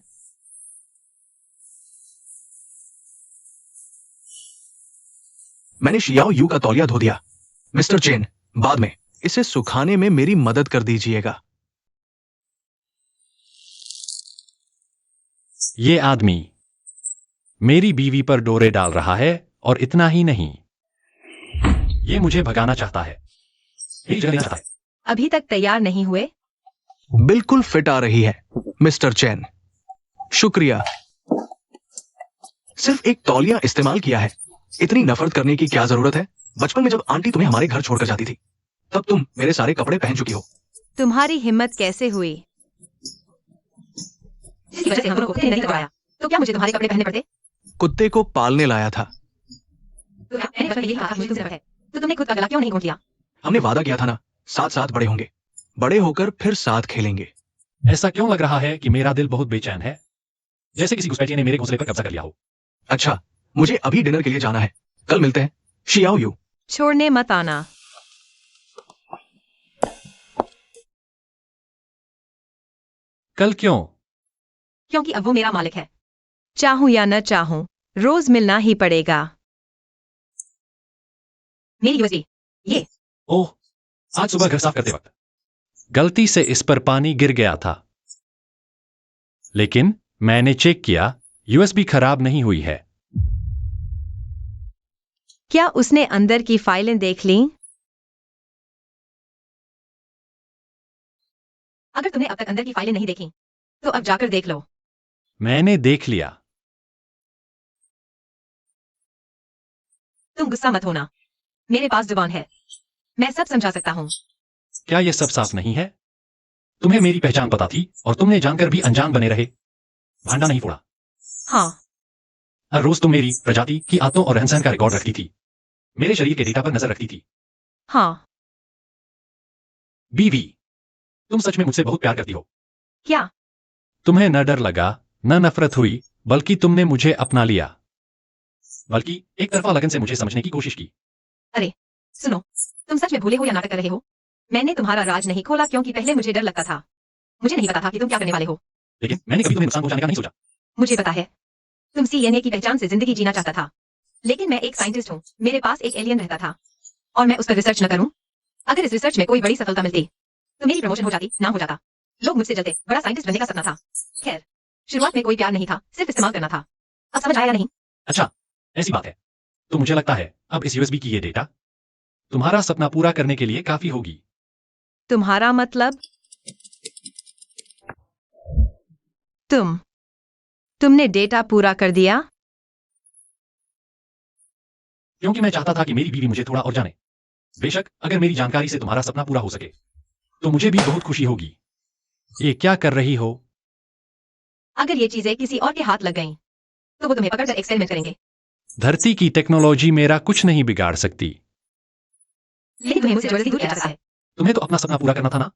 मैंने शियाओ यू का तौलिया धो दिया। मिस्टर चेन, बाद में इसे सुखाने में मेरी मदद कर दीजिएगा। ये आदमी मेरी बीवी पर डोरे डाल रहा है और इतना ही नहीं, ये मुझे भगाना चाहता है। यही जगह लेना चाहता है। अभी तक तैयार नहीं हुए? बिल्कुल फिट आ रही है मिस्टर चैन, शुक्रिया। सिर्फ एक तौलिया इस्तेमाल किया है, इतनी नफरत करने की क्या जरूरत है? बचपन में जब आंटी तुम्हें हमारे घर छोड़कर जाती थी तब तुम मेरे सारे कपड़े पहन चुकी हो। तुम्हारी हिम्मत कैसे हुई? जिसकी वजह से हम दोनों को कुत्ते ने नहीं लगवाया, तो क्या मुझे तुम्हारे कपड़े पहनने पड़ते? कुत्ते को पालने लाया था। तो मैंने बचपन में यही कहा था मुझे तुमसे नफरत है, तो तुमने खुद का गला क्यों नहीं घोंट लिया? हमने वादा किया था ना, साथ साथ बड़े होंगे, बड़े होकर फिर साथ खेलेंगे। ऐसा क्यों लग रहा है कि मेरा दिल बहुत बेचैन है, जैसे किसी घुसपैठिए ने मेरे घोंसले पर कब्जा कर लिया हो। अच्छा, मुझे अभी डिनर के लिए जाना है, कल मिलते हैं। Xiao you. छोड़ने मत आना। कल क्यों? क्योंकि अब वो मेरा मालिक है। चाहूं या न चाहूं, रोज मिलना ही पड़ेगा। मेरी यूएसबी ये। ओह, आज सुबह घर साफ करते वक्त गलती से इस पर पानी गिर गया था, लेकिन मैंने चेक किया, यूएसबी खराब नहीं हुई है। क्या उसने अंदर की फाइलें देख लीं? अगर तुमने अब तक अंदर की फाइलें नहीं देखी, तो अब जाकर देख लो। मैंने देख लिया। तुम गुस्सा मत होना, मेरे पास जुबान है, मैं सब समझा सकता हूँ। क्या यह सब साफ नहीं है? तुम्हें मेरी पहचान पता थी और तुमने जानकर भी अनजान बने रहे। भांडा नहीं फोड़ा। हाँ, हर रोज तुम मेरी प्रजाति की आदतों और रहन सहन का रिकॉर्ड रखती थी, मेरे शरीर के डेटा पर नजर रखती थी। हाँ। बीवी, तुम सच में मुझसे बहुत प्यार करती हो। क्या? तुम्हें न डर लगा, न नफरत हुई, बल्कि तुमने मुझे अपना लिया, बल्कि एक तरफा लगन से मुझे समझने की कोशिश की। अरे सुनो, तुम सच में भूले हो या नाटक कर रहे हो? मैंने तुम्हारा राज नहीं खोला क्योंकि पहले मुझे डर लगता था। मुझे नहीं पता था कि तुम क्या करने वाले हो। लेकिन मैंने कभी तुम्हें नुकसान पहुंचाने का नहीं सोचा। मुझे पता है, तुम सीएनए की पहचान से जिंदगी जीना चाहता था, लेकिन मैं एक साइंटिस्ट हूँ, मेरे पास एक एलियन रहता था, और मैं उस पर रिसर्च न करूँ। अगर इस रिसर्च में कोई बड़ी सफलता मिलती तो मेरी प्रमोशन हो जाती, नाम हो जाता, लोग मुझसे जलते, बड़ा साइंटिस्ट बनने का सपना था। खैर, शुरुआत में कोई प्यार नहीं था, सिर्फ इस्तेमाल करना था। अब समझ आया नहीं? अच्छा, ऐसी बात है। तो मुझे लगता है अब इस यूएसबी की ये डेटा तुम्हारा सपना पूरा करने के लिए काफी होगी। तुम्हारा मतलब? तुमने डेटा पूरा कर दिया? क्योंकि मैं चाहता था कि मेरी बीवी मुझे थोड़ा और जाने। बेशक अगर मेरी जानकारी से तुम्हारा सपना पूरा हो सके तो मुझे भी बहुत खुशी होगी। ये क्या कर रही हो? अगर ये चीजें किसी और के हाथ लग गईं, तो वो तुम्हें पकड़कर एक्सपेरिमेंट करेंगे। धरती की टेक्नोलॉजी मेरा कुछ नहीं बिगाड़ सकती। लेकिन तुम्हें मुझसे जबरदस्ती दूर किया जा सकता है। तुम्हें तो अपना सपना पूरा करना था ना?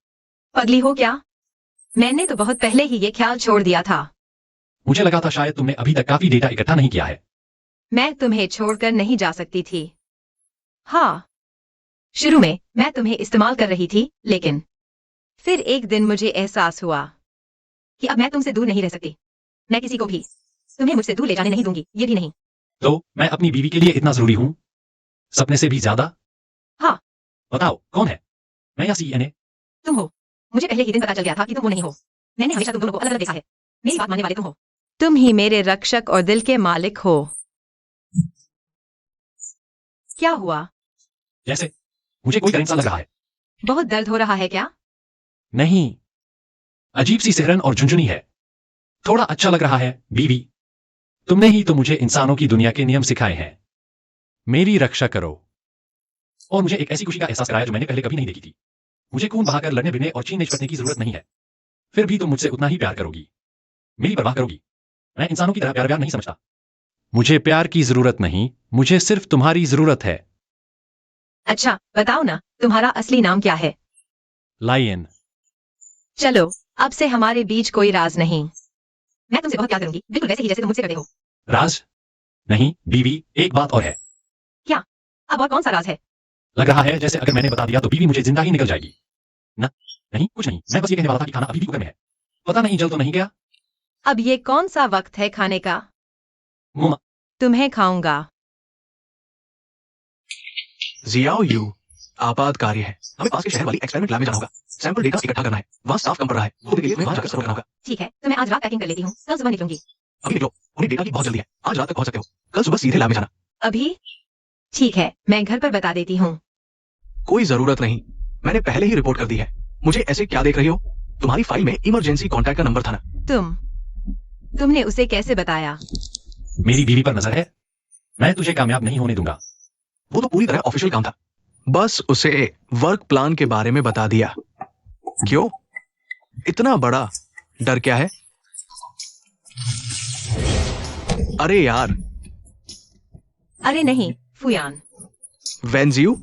पगली हो क्या? मैंने तो बहुत पहले ही ये ख्याल छोड़ दिया था। मुझे लगा था शायद तुमने अभी तक काफी डेटा इकट्ठा नहीं किया है। मैं तुम्हें छोड़कर नहीं जा सकती थी। हाँ, शुरू में मैं तुम्हें इस्तेमाल कर रही थी, लेकिन फिर एक दिन मुझे एहसास हुआ कि अब मैं तुमसे दूर नहीं रह सकती। मैं किसी को भी तुम्हें मुझसे दूर ले जाने नहीं दूंगी, ये भी नहीं। तो मैं अपनी बीवी के लिए इतना जरूरी हूं? सपने से भी ज्यादा? हाँ। बताओ कौन है, मैं या सीएनए? तुम हो। मुझे पहले ही दिन पता चल गया था कि तुम वो नहीं हो। मैंने हमेशा तुम दोनों को अलग अलग देखा है। मेरी बात मानने वाले तुम हो। तुम ही मेरे रक्षक और दिल के मालिक हो। क्या हुआ? जैसे मुझे कोई करंट सा लग रहा है। बहुत दर्द हो रहा है क्या? नहीं, अजीब सी सिहरन और झुंझुनी है। थोड़ा अच्छा लग रहा है बीवी। तुमने ही तो मुझे इंसानों की दुनिया के नियम सिखाए हैं। मेरी रक्षा करो और मुझे एक ऐसी खुशी का एहसास कराया जो मैंने पहले कभी नहीं देखी थी। मुझे खून बहाकर लड़ने भिड़ने और छीनने झपटने की जरूरत नहीं है। फिर भी तुम मुझसे उतना ही प्यार करोगी, मेरी परवाह करोगी। मैं इंसानों की तरह प्यार नहीं समझता। मुझे प्यार की जरूरत नहीं, मुझे सिर्फ तुम्हारी जरूरत है। अच्छा, बताओ ना, तुम्हारा असली नाम क्या है? लायन। चलो, अब से हमारे बीच कोई राज नहीं। मैं तुमसे बहुत प्यार करूंगी, बिल्कुल वैसे ही जैसे तुम मुझसे करते हो। राज? नहीं बीवी, एक बात और है। क्या? अब और कौन सा राज है? लग रहा है जैसे अगर मैंने बता दिया तो बीवी मुझे जिंदा ही निकल जाएगी ना? नहीं, कुछ नहीं, मैं बस ये कहने वाला था कि खाना अभी भी कुकर में है। पता नहीं जल तो नहीं गया? अब ये कौन सा वक्त है खाने का? मुमा। तुम्हें खाऊंगा। जियाओ यू, आपात कार्य है। हमें पास के शहर वाली एक्सपेरिमेंट लैब में जाना होगा। सैंपल डेटा इकट्ठा करना है। वहाँ स्टाफ कम पड़ रहा है, तो के लिए तुम्हें वहाँ जाकर सर्व करना होगा। ठीक है, तो मैं आज रात पैकिंग कर लेती हूँ, कल सुबह निकलूंगी। अभी निकलो, उन्हें डेटा की बहुत जल्दी है। आज रात तक पहुंच सकते हो। कल सुबह सीधे लैब में जाना। अभी? ठीक है, मैं घर पर बता देती हूँ। कोई जरूरत नहीं, मैंने पहले ही रिपोर्ट कर दी है। मुझे ऐसे क्या देख रही हो? तुम्हारी फाइल में इमरजेंसी कॉन्टैक्ट का नंबर था ना? तुमने उसे कैसे बताया? मेरी बीवी पर नजर है। मैं तुझे कामयाब नहीं होने दूंगा। वो तो पूरी तरह ऑफिशियल काम था। बस उसे वर्क प्लान के बारे में बता दिया। क्यों इतना बड़ा डर क्या है? अरे यार। अरे नहीं फुयान, वेंजियो,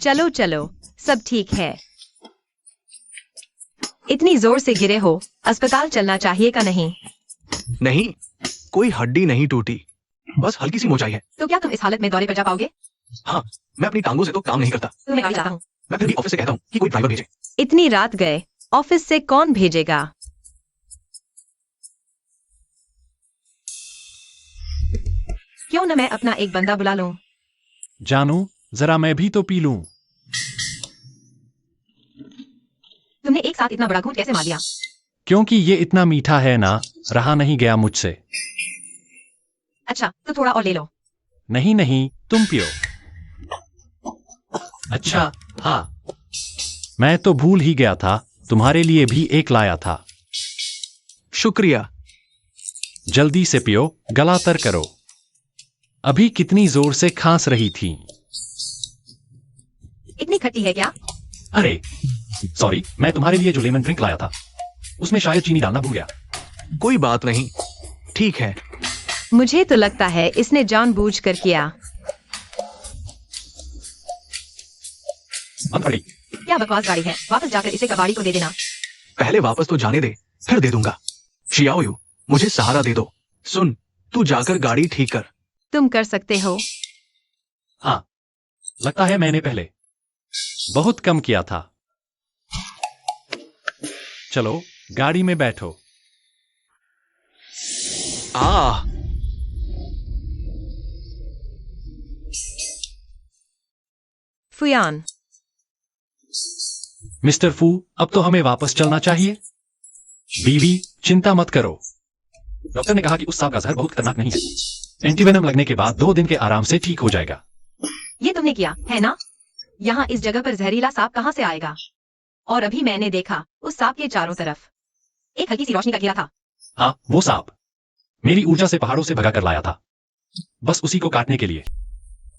चलो चलो, सब ठीक है। इतनी जोर से गिरे हो, अस्पताल चलना चाहिए का नहीं? नहीं, कोई हड्डी नहीं टूटी, बस हल्की सी मोचाई है। तो क्या तुम इस हालत में दौरे पर जा पाओगे? हाँ, मैं अपनी टांगों से तो काम नहीं करता। तो मैं गाड़ी चाहता हूँ। मैं फिर भी ऑफिस से कहता हूँ कि कोई ड्राइवर भेजे। इतनी रात गए, ऑफिस से कौन भेजेगा? क्यों न मैं अपना एक बंदा बुला लूं? जानू, जरा मैं भी तो पी लूं। तुमने एक साथ इतना बड़ा घूंट कैसे मार लिया? क्योंकि ये इतना मीठा है ना, रहा नहीं गया मुझसे। अच्छा, तो थोड़ा और ले लो। नहीं नहीं, तुम पियो। अच्छा, हाँ। मैं तो भूल ही गया था, तुम्हारे लिए भी एक लाया था। शुक्रिया। जल्दी से पियो, गला तर करो। अभी कितनी जोर से खांस रही थी। इतनी खट्टी है क्या? अरे सॉरी, मैं तुम्हारे लिए जो लेमन ड्रिंक लाया था उसमें शायद चीनी डालना भूल गया। कोई बात नहीं, ठीक है। मुझे तो लगता है इसने जानबूझकर किया। अरे क्या बकवास गाड़ी है, वापस जाकर इसे कबाड़ी को दे देना। पहले वापस तो जाने दे, फिर दे दूंगा। शियाओयू, मुझे सहारा दे दो। सुन, तू जाकर गाड़ी ठीक कर। तुम कर सकते हो। हाँ, लगता है मैंने पहले बहुत कम किया था। चलो गाड़ी में बैठो। फुयान, मिस्टर फू, अब तो हमें वापस चलना चाहिए। बीवी, चिंता मत करो। डॉक्टर ने कहा कि उस सांप का जहर बहुत खतरनाक नहीं है। एंटीवेनम लगने के बाद 2 दिन के आराम से ठीक हो जाएगा। ये तुमने किया है ना? यहाँ इस जगह पर जहरीला सांप कहाँ से आएगा? और अभी मैंने देखा उस सांप के चारों तरफ एक हल्की सी रोशनी का घेरा था। हाँ, वो सांप मेरी ऊर्जा से पहाड़ों से भगा कर लाया था। बस उसी को काटने के लिए।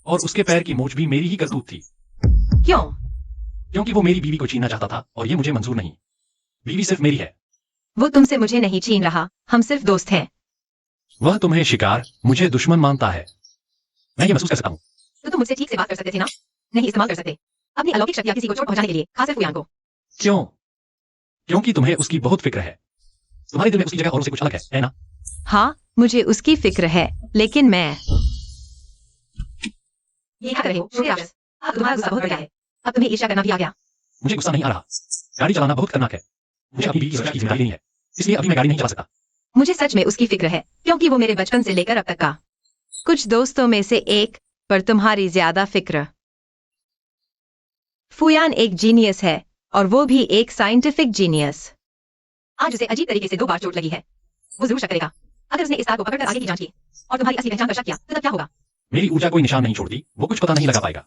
और उसके पैर की मोच भी मेरी ही करतूत थी, क्यों? क्योंकि वो मेरी बीवी को छीनना चाहता था और ये मुझे मंजूर नहीं। बीवी सिर्फ मेरी है। वो तुमसे मुझे नहीं छीन रहा, हम सिर्फ दोस्त हैं। वह तुम्हें शिकार, मुझे दुश्मन मानता है। मैं ये महसूस कर सकता हूँ। तो तुम मुझसे ठीक से बात कर सकते थे ना? नहीं इस्तेमाल कर सकते अपनी अलौकिक शक्तियां किसी को चोट पहुंचाने के लिए, खासकर फुयान को। क्यों? क्योंकि तुम्हें उसकी बहुत फिक्र है। तुम्हारे दिल में उसकी जगह और से कुछ अलग है ना? हाँ, मुझे उसकी फिक्र है, लेकिन मैं ये क्या कर रहे हो? छोटे राक्षस, अब तुम्हारा गुस्सा बहुत बढ़ गया है। अब तुम्हें ईर्ष्या करना भी आ गया। मुझे गुस्सा नहीं आ रहा। गाड़ी चलाना बहुत खतरनाक है। मुझे अपनी बीवी की सुरक्षा की जिम्मेदारी नहीं है, इसलिए अभी मैं गाड़ी नहीं चला सकता। मुझे सच में उसकी फिक्र है, क्योंकि वो मेरे बचपन से लेकर अब तक का। कुछ दोस्तों में से एक, पर तुम्हारी ज्यादा फिक्र। फुयान एक जीनियस है, और वो भी एक साइंटिफिक जीनियस। आज उसे अजीब तरीके से 2 बार चोट लगी है। वो जरूर शक करेगा। अगर उसने इस तार को पकड़कर आगे की जांच की और तुम्हारी असली पहचान पर शक किया, तो तब क्या होगा? मेरी ऊर्जा कोई निशान नहीं छोड़ती, वो कुछ पता नहीं लगा पाएगा।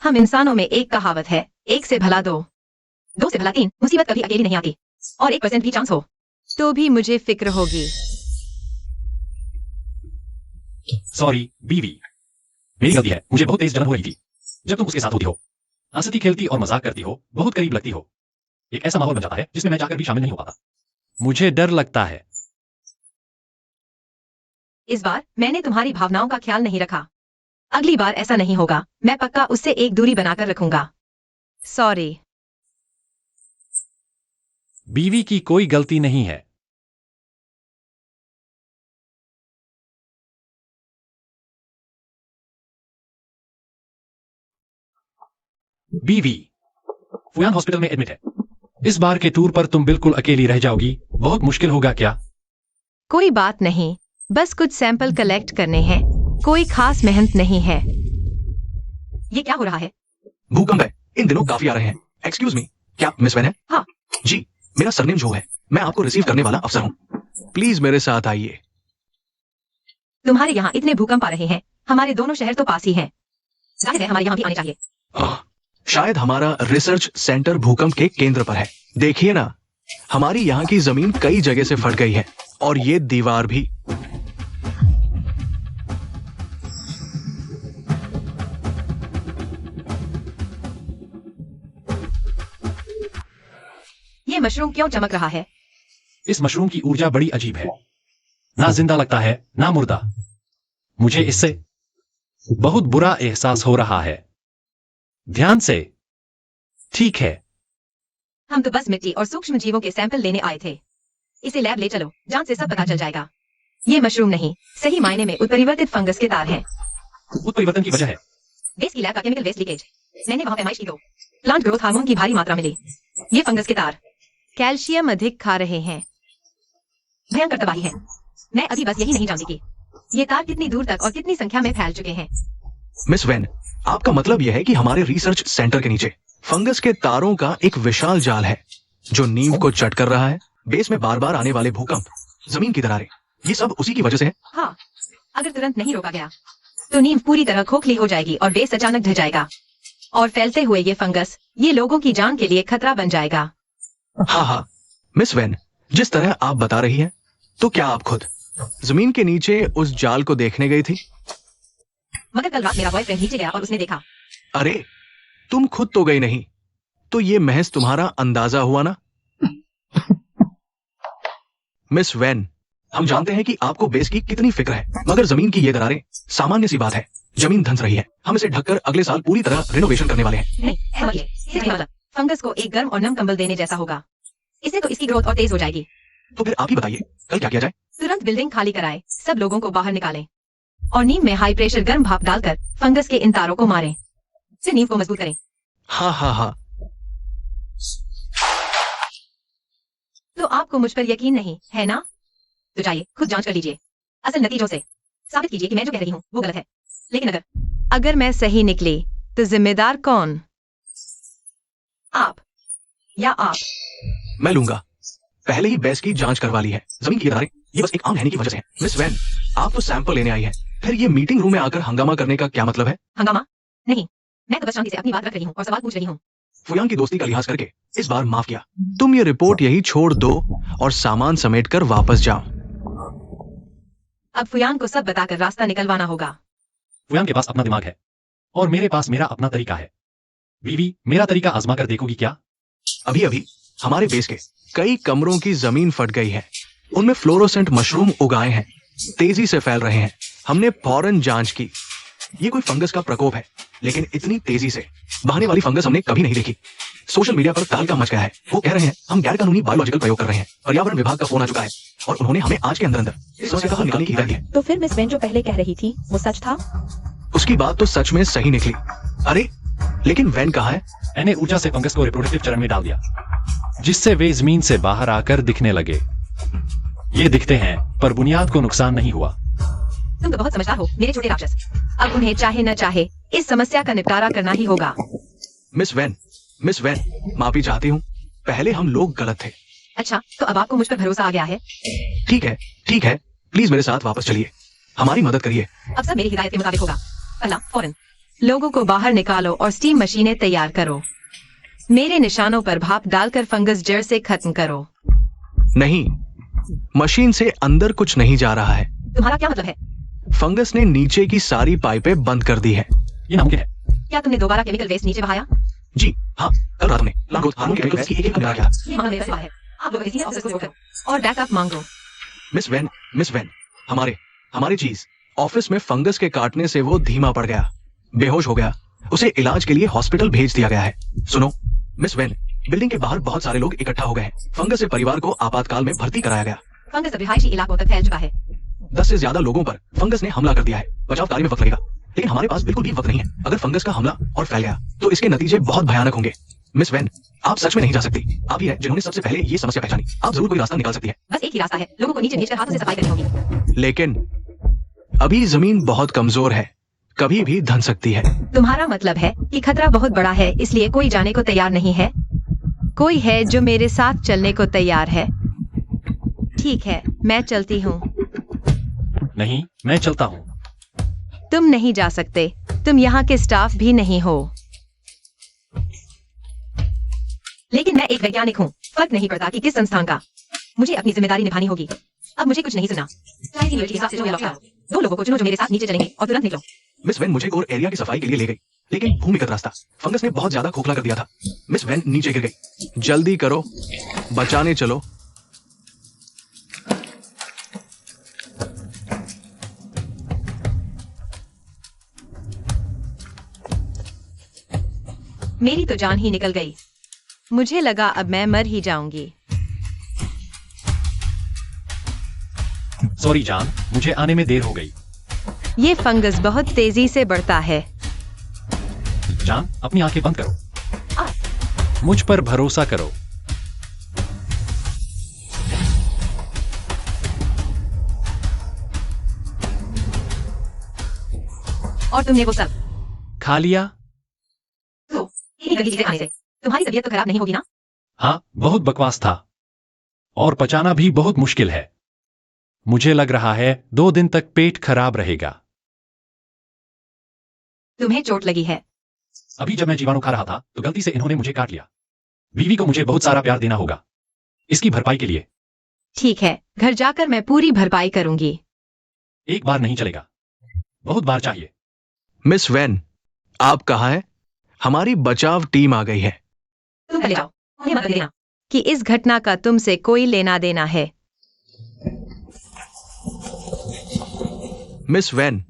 हम इंसानों में एक कहावत है, 1 से भला 2, 2 से भला 3, मुसीबत कभी अकेली नहीं आती। और 1% भी चांस हो तो भी मुझे फिक्र होगी। सॉरी बीवी, मेरी गलती है। मुझे बहुत तेज जलन हो रही थी जब तुम उसके साथ होती हो। हंसती खेलती और मजाक करती हो, बहुत करीब लगती हो। एक ऐसा माहौल बन जाता है जिसमें मैं जाकर भी शामिल नहीं हो पाता। मुझे डर लगता है। इस बार मैंने तुम्हारी भावनाओं का ख्याल नहीं रखा। अगली बार ऐसा नहीं होगा। मैं पक्का उससे एक दूरी बनाकर रखूंगा। सॉरी। बीवी की कोई गलती नहीं है। बीवी, फुयान हॉस्पिटल में एडमिट है। इस बार के टूर पर तुम बिल्कुल अकेली रह जाओगी। बहुत मुश्किल होगा क्या? कोई बात नहीं, बस कुछ सैंपल कलेक्ट करने हैं। कोई खास मेहनत नहीं है। ये क्या हो रहा है? भूकंप है, इन दिनों काफी आ रहे हैं। एक्सक्यूज मी, क्या मिस वैन है? हाँ। जी, मेरा सरनेम जो है, मैं आपको रिसीव करने वाला अफसर हूँ। प्लीज मेरे साथ आइए। तुम्हारे यहाँ इतने भूकंप आ रहे हैं, हमारे दोनों शहर तो पास ही हैं। जाहिर है हमारे यहाँ भी आने चाहिए। शायद हमारा रिसर्च सेंटर भूकंप के केंद्र पर है। देखिए ना, हमारी यहाँ की जमीन कई जगह से फट गई है, और ये दीवार भी। ये मशरूम क्यों चमक रहा है? इस मशरूम की ऊर्जा बड़ी अजीब है। ना जिंदा लगता है, ना मुर्दा। मुझे इससे बहुत बुरा एहसास हो रहा है। ध्यान से। ठीक है। हम तो बस मिट्टी और सूक्ष्म जीवों के सैंपल लेने आए थे। इसे लैब ले चलो, जांच से सब पता चल जाएगा। ये मशरूम नहीं, सही मायने में उत्परिवर्तित फंगस के तार हैं। उत्परिवर्तन की वजह है बेस की लैब का केमिकल वेस्ट लीकेज। मैंने वहां पैमाइश की तो प्लांट ग्रोथ हार्मोन की भारी मात्रा मिली। ये फंगस के तार कैल्शियम अधिक खा रहे हैं। भयंकर तबाही है। मैं अभी बस यही नहीं जानती कि ये तार कितनी दूर तक और कितनी संख्या में फैल चुके हैं। मिस वैन, आपका मतलब यह है कि हमारे रिसर्च सेंटर के नीचे फंगस के तारों का एक विशाल जाल है, जो नींव को चट कर रहा है। बेस में बार बार आने वाले भूकंप, जमीन की दरारें, ये सब उसी की वजह से है। हाँ, अगर तुरंत नहीं रोका गया तो नींव पूरी तरह खोखली हो जाएगी और बेस अचानक ढह जाएगा। और फैलते हुए ये फंगस, ये लोगों की जान के लिए खतरा बन जाएगा। हाँ हाँ मिस वैन, जिस तरह आप बता रही हैं, तो क्या आप खुद जमीन के नीचे उस जाल को देखने गई थी? मगर कल रात मेरा बॉयफ्रेंड नीचे गया और उसने देखा। अरे, तुम खुद तो गई नहीं, तो ये महज तुम्हारा अंदाजा हुआ ना? मिस वैन, हम जानते हैं कि आपको बेस की कितनी फिक्र है, मगर जमीन की ये दरारें सामान्य सी बात है। जमीन धंस रही है, हम इसे ढककर अगले साल पूरी तरह रिनोवेशन करने वाले हैं। नहीं, ऐसा मत ये मतलब फंगस को एक गर्म और नम कंबल देने जैसा होगा। इससे तो इसकी ग्रोथ और तेज हो जाएगी। तो फिर आप ही बताइए, कल क्या किया जाए? तुरंत बिल्डिंग खाली कराए, सब लोगों को बाहर निकालें और नींव में हाई प्रेशर गर्म भाप डालकर फंगस के इन तारों को मारें। फिर नींव को मजबूत करें। हाँ हाँ हाँ। तो आपको मुझ पर यकीन नहीं है ना? तो जाइए खुद जांच कर लीजिए। असल नतीजों से साबित कीजिए कि मैं जो कह रही हूँ वो गलत है। लेकिन अगर मैं सही निकली तो जिम्मेदार कौन? आप या आप? मैं लूंगा। पहले ही बेस की जांच करवा ली है। जमीन की दरारें ये बस एक आम रहने की वजह से है। मिस वैन, आप तो सैंपल लेने आई है, फिर ये मीटिंग रूम में आकर हंगामा करने का क्या मतलब है? हंगामा नहीं, मैं तो बस शांति से अपनी बात रख रही हूँ और सवाल पूछ रही हूँ। फुयान की दोस्ती का लिहाज करके इस बार माफ किया। तुम ये रिपोर्ट यही छोड़ दो और सामान समेटकर वापस जाओ। अब फुयान को सब बताकर रास्ता निकलवाना होगा। फुयान के पास अपना दिमाग है और मेरे पास मेरा अपना तरीका है। वीवी, मेरा तरीका आजमा कर देखोगी क्या? अभी अभी हमारे बेस के कई कमरों की जमीन फट गई है। उनमें फ्लोरोसेंट मशरूम उगाए हैं, तेजी से फैल रहे हैं। हमने फौरन जांच की। ये कोई फंगस का प्रकोप है, लेकिन इतनी तेजी से बहने वाली फंगस हमने कभी नहीं देखी। सोशल मीडिया पर तहलका मच गया है। वो कह रहे हैं हम गैर कानूनी बायोलॉजिकल प्रयोग कर रहे हैं। पर्यावरण विभाग का फोन आ चुका है और उन्होंने हमें आज के अंदर अंदर इस समस्या का हल निकालने की हिदायत दी है। तो फिर मिस वेन जो पहले कह रही थी वो सच था? उसकी बात तो सच में सही निकली। अरे लेकिन वैन कहाँ है? मैंने ऊर्जा से फंगस को रिप्रोडक्टिव चरण में डाल दिया, जिससे वे जमीन से बाहर आकर दिखने लगे। ये दिखते हैं पर बुनियाद को नुकसान नहीं हुआ। तुम तो बहुत समझदार हो मेरे छोटे राक्षस। अब उन्हें चाहे न चाहे इस समस्या का निपटारा करना ही होगा। मिस वैन, माफी चाहती हूँ। पहले हम लोग गलत थे। अच्छा, तो अब आपको मुझ पर भरोसा आ गया है? ठीक है, प्लीज मेरे साथ वापस चलिए, हमारी मदद करिए। अब सब मेरी हिदायत के मुताबिक होगा। पहला, फौरन लोगों को बाहर निकालो और स्टीम मशीनें तैयार करो। मेरे निशानों पर भाप डालकर फंगस जड़ से खत्म करो। नहीं, मशीन से अंदर कुछ नहीं जा रहा है। तुम्हारा क्या मतलब है? फंगस ने नीचे की सारी पाइपें बंद कर दी है। ये नामुमकिन है। क्या तुमने दोबारा केमिकल वेस्ट नीचे बहाया? जी हाँ, कल रात में लागोस हार्मोन केमिकल्स की एक निकाला किया। ये मामला मेरा सवाल है। आप लोग इसी ऑफिस को छोड़कर और बैकअप मांगो। मिस वैन, हमारे चीज ऑफिस में फंगस के काटने से वो धीमा पड़ गया, बेहोश हो गया। उसे इलाज के लिए हॉस्पिटल भेज दिया गया है। सुनो मिस वैन, बिल्डिंग के बाहर बहुत सारे लोग इकट्ठा हो गए हैं। फंगस से परिवार को आपातकाल में भर्ती कराया गया। फंगस अब रिहायशी इलाकों तक फैल चुका है। 10 से ज्यादा लोगों पर फंगस ने हमला कर दिया है। बचाव कार्य में वक्त लगेगा, लेकिन हमारे पास बिल्कुल भी वक्त नहीं है। अगर फंगस का हमला और फैल गया तो इसके नतीजे बहुत भयानक होंगे। मिस वैन, आप सच में नहीं जा सकती। आप ही है जिन्होंने सबसे पहले ये समस्या पहचानी। आप जरूर कोई रास्ता निकाल सकती है। बस एक ही रास्ता है, लोगों को नीचे भेजकर हाथों से सफाई करनी होगी। लेकिन अभी जमीन बहुत कमजोर है, कभी भी धंस सकती है। तुम्हारा मतलब है कि खतरा बहुत बड़ा है, इसलिए कोई जाने को तैयार नहीं है? कोई है जो मेरे साथ चलने को तैयार है? ठीक है, मैं चलती हूँ। नहीं, मैं चलता हूँ। तुम नहीं जा सकते, तुम यहाँ के स्टाफ भी नहीं हो। लेकिन मैं एक वैज्ञानिक हूँ, फर्क नहीं पड़ता कि किस संस्थान का। मुझे अपनी जिम्मेदारी निभानी होगी। अब मुझे कुछ नहीं सुना। के हिसाब से जो लौटा, 2 लोगों को चुनो जो मेरे साथ नीचे चलेंगे और तुरंत निकलो। मिस वैन मुझे कोर एरिया की सफाई के लिए ले गई, लेकिन भूमिगत रास्ता फंगस ने बहुत ज्यादा खोखला कर दिया था। मिस वैन नीचे गिर गई। जल्दी करो, बचाने चलो। मेरी तो जान ही निकल गई। मुझे लगा अब मैं मर ही जाऊंगी। सॉरी जान, मुझे आने में देर हो गई। ये फंगस बहुत तेजी से बढ़ता है। जान, अपनी आंखें बंद करो। मुझ पर भरोसा करो। और तुमने वो सब खा लिया? तो इतनी गंदी चीजें खाने से तुम्हारी तबीयत तो खराब नहीं होगी ना? हाँ, बहुत बकवास था और पचाना भी बहुत मुश्किल है। मुझे लग रहा है 2 दिन तक पेट खराब रहेगा। तुम्हें चोट लगी है? अभी जब मैं जीवाणु खा रहा था तो गलती से इन्होंने मुझे काट लिया। बीवी को मुझे बहुत सारा प्यार देना होगा इसकी भरपाई के लिए। ठीक है, घर जाकर मैं पूरी भरपाई करूंगी। एक बार नहीं चलेगा, बहुत बार चाहिए। मिस वैन, आप कहाँ हैं? हमारी बचाव टीम आ गई है। तुम चले जाओ, उन्हें मत देना। कि इस घटना का तुमसे कोई लेना देना है? मिस वैन,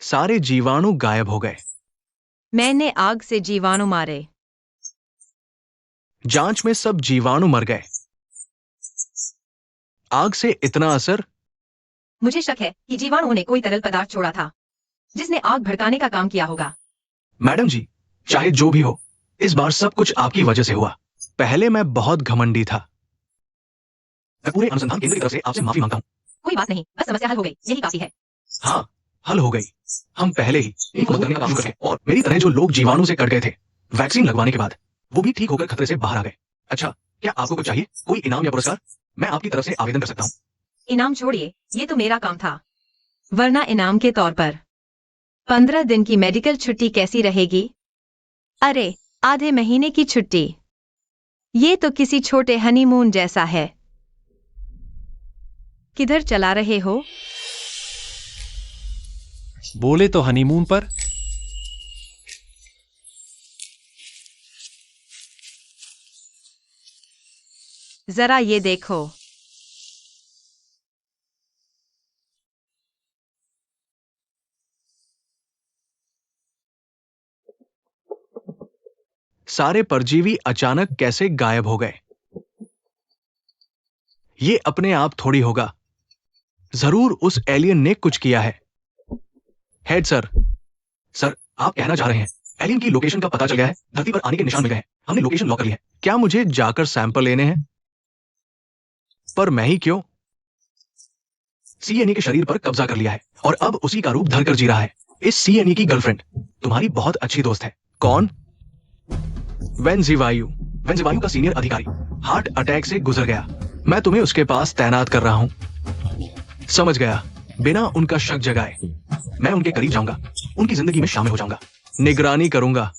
सारे जीवाणु गायब हो गए। मैंने आग से जीवाणु मारे। जांच में सब जीवाणु मर गए। आग से इतना असर? मुझे शक है कि जीवाणुओं ने कोई तरल पदार्थ छोड़ा था जिसने आग भड़काने का काम किया होगा। मैडम जी, चाहे जो भी हो, इस बार सब कुछ आपकी वजह से हुआ। पहले मैं बहुत घमंडी था। मैं पूरे अनुसंधान केंद्र की तरफ से आपसे माफी मांगता हूँ। कोई बात नहीं, बस समस्या हल हो गई, यही काफी है। हाँ, हल हो गई। हम पहले ही इनको मत करने का काम शुरू कर रहे हैं और मेरी तरह जो लोग जीवाणु से कट गए थे, वैक्सीन लगवाने के बाद वो भी ठीक होकर खतरे से बाहर आ गए। अच्छा, क्या आपको कुछ चाहिए? कोई इनाम या पुरस्कार? मैं आपकी तरफ से आवेदन कर सकता हूँ। इनाम छोड़िए, ये तो मेरा काम था। वरना इनाम के तौर पर 15 दिन की मेडिकल छुट्टी कैसी रहेगी? अरे, आधे महीने की छुट्टी। ये तो किसी छोटे हनीमून जैसा है। किधर चला रहे हो? बोले तो हनीमून पर। जरा ये देखो। सारे परजीवी अचानक कैसे गायब हो गए? ये अपने आप थोड़ी होगा। जरूर उस एलियन ने कुछ किया है। हेड सर, आप कहना चाह रहे हैं एलियन की लोकेशन का पता चल गया है, धरती पर आने के निशान मिल गए हैं, हमने लोकेशन लॉक कर ली है। क्या मुझे जाकर सैंपल लेने हैं? पर मैं ही क्यों? सीएनई के शरीर पर कब्जा कर लिया है और अब उसी का रूप धरकर जी रहा है। इस सीएनई की गर्लफ्रेंड तुम्हारी बहुत अच्छी दोस्त है। कौन? वेंजीवायु का सीनियर अधिकारी हार्ट अटैक से गुजर गया। मैं तुम्हें उसके पास तैनात कर रहा हूं। समझ गया। बिना उनका शक जगाए मैं उनके करीब जाऊंगा, उनकी जिंदगी में शामिल हो जाऊंगा, निगरानी करूंगा।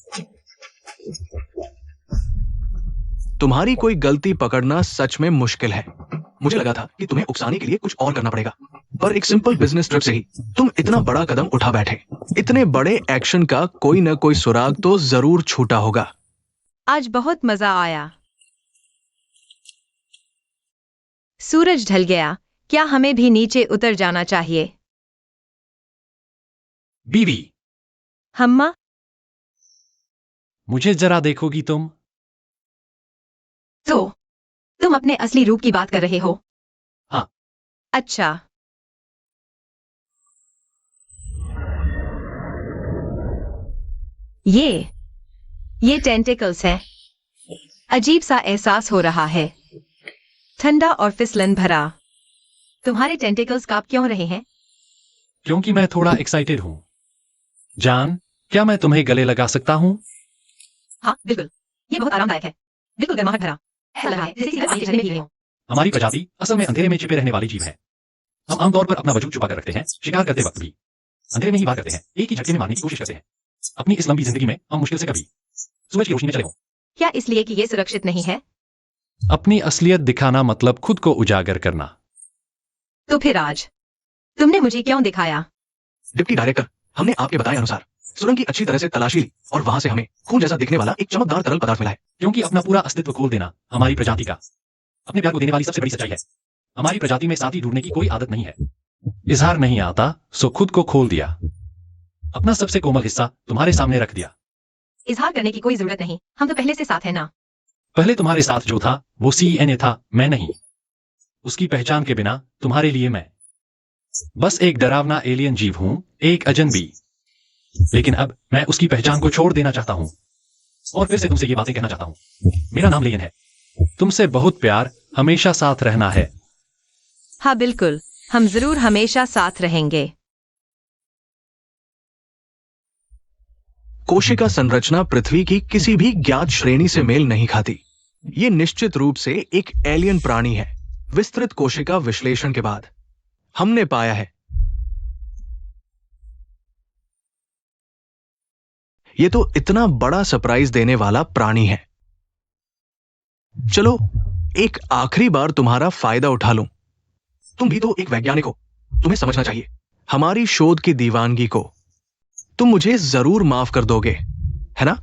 तुम्हारी कोई गलती पकड़ना सच में मुश्किल है। मुझे लगा था कि तुम्हें उकसाने के लिए कुछ और करना पड़ेगा, पर एक सिंपल बिजनेस ट्रिप से ही तुम इतना बड़ा कदम उठा बैठे। इतने बड़े एक्शन का कोई न कोई सुराग तो जरूर छूटा होगा। आज बहुत मजा आया। सूरज ढल गया। क्या हमें भी नीचे उतर जाना चाहिए? बीवी, हम्मा, मुझे जरा देखोगी तुम? तो तुम अपने असली रूप की बात कर रहे हो? हाँ। अच्छा। ये टेंटिकल्स हैं। अजीब सा एहसास हो रहा है, ठंडा और फिसलन भरा। तुम्हारे टेंटिकल्स कांप क्यों रहे हैं? क्योंकि मैं थोड़ा एक्साइटेड हूं। जान, क्या मैं तुम्हें गले लगा सकता हूं? हाँ बिल्कुल, ये बहुत आरामदायक है, बिल्कुल गर्माहट भरा। ऐसा लग रहा है जैसे किसी पानी के झरने में भीग रहे हो। हमारी प्रजाति असल में अंधेरे में छिपे रहने वाली जीव है। हम आमतौर पर अपना वजूद छुपा कर रखते हैं, शिकार करते वक्त भी अंधेरे में ही बात करते हैं, एक ही झटके में मारने की कोशिश करते हैं। अपनी इस लंबी जिंदगी में हम मुश्किल से कभी सूरज की रोशनी में चले हों। क्या इसलिए कि ये सुरक्षित नहीं है? अपनी असलियत दिखाना मतलब खुद को उजागर करना। तो फिर आज तुमने मुझे क्यों दिखाया? डिप्टी डायरेक्टर, हमने आपके बताए अनुसार सुरंग की अच्छी तरह से तलाशी ली और वहां से हमें खून जैसा दिखने वाला एक चमकदार तरल पदार्थ मिला है। क्योंकि अपना पूरा अस्तित्व खोल देना हमारी प्रजाति का अपने प्यार को देने वाली सबसे बड़ी सच्चाई है। हमारी प्रजाति में साथी ढूंढने की कोई आदत नहीं है। इजहार नहीं आता, सो खुद को खोल दिया। अपना सबसे कोमल हिस्सा तुम्हारे सामने रख दिया। इजहार करने की कोई जरूरत नहीं, हम तो पहले से साथ हैं ना। पहले तुम्हारे साथ जो था वो सीएनए था, मैं नहीं। उसकी पहचान के बिना तुम्हारे लिए मैं बस एक डरावना एलियन जीव हूं, एक अजनबी। लेकिन अब मैं उसकी पहचान को छोड़ देना चाहता हूं और फिर से तुमसे ये बातें कहना चाहता हूं। मेरा नाम लेयन है। तुमसे बहुत प्यार, हमेशा साथ रहना है। हाँ बिल्कुल, हम जरूर हमेशा साथ रहेंगे। कोशिका संरचना पृथ्वी की किसी भी ज्ञात श्रेणी से मेल नहीं खाती। ये निश्चित रूप से एक एलियन प्राणी है। विस्तृत कोशिका विश्लेषण के बाद हमने पाया है ये तो इतना बड़ा सरप्राइज देने वाला प्राणी है। चलो एक आखिरी बार तुम्हारा फायदा उठा लूं। तुम भी तो एक वैज्ञानिक हो, तुम्हें समझना चाहिए हमारी शोध की दीवानगी को। तुम मुझे जरूर माफ कर दोगे, है ना?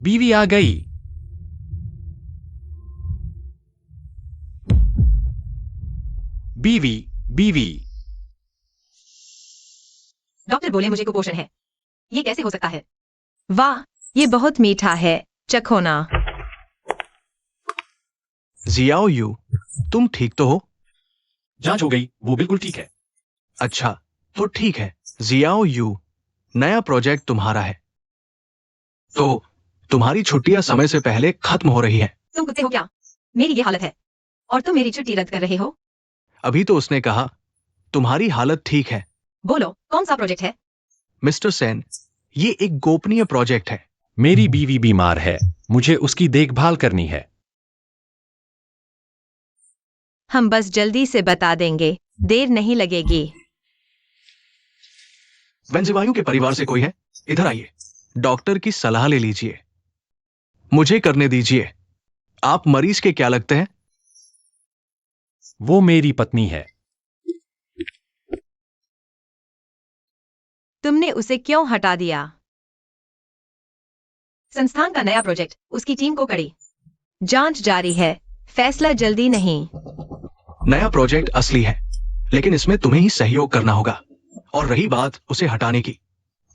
बीवी आ गई। बीवी। डॉक्टर बोले मुझे कुपोषण है, ये कैसे हो सकता है? वाह, ये बहुत मीठा है, चखो ना। जियाओ यू, तुम ठीक तो हो? जांच हो गई, वो बिल्कुल ठीक है। अच्छा तो ठीक है। जियाओ यू, नया प्रोजेक्ट तुम्हारा है, तो तुम्हारी छुट्टियां समय से पहले खत्म हो रही हैं। तुम कुत्ते हो क्या? मेरी ये हालत है और तुम मेरी छुट्टी रद्द कर रहे हो? अभी तो उसने कहा तुम्हारी हालत ठीक है। बोलो कौन सा प्रोजेक्ट है? मिस्टर सेन, ये एक गोपनीय प्रोजेक्ट है। मेरी बीवी बीमार है, मुझे उसकी देखभाल करनी है। हम बस जल्दी से बता देंगे, देर नहीं लगेगी। वेंजीवायु के परिवार से कोई है? इधर आइए, डॉक्टर की सलाह ले लीजिए। मुझे करने दीजिए। आप मरीज के क्या लगते हैं? वो मेरी पत्नी है। तुमने उसे क्यों हटा दिया? संस्थान का नया प्रोजेक्ट, उसकी टीम को कड़ी। जांच जारी है, फैसला जल्दी नहीं। नया प्रोजेक्ट असली है, लेकिन इसमें तुम्हें ही सहयोग करना होगा। और रही बात उसे हटाने की,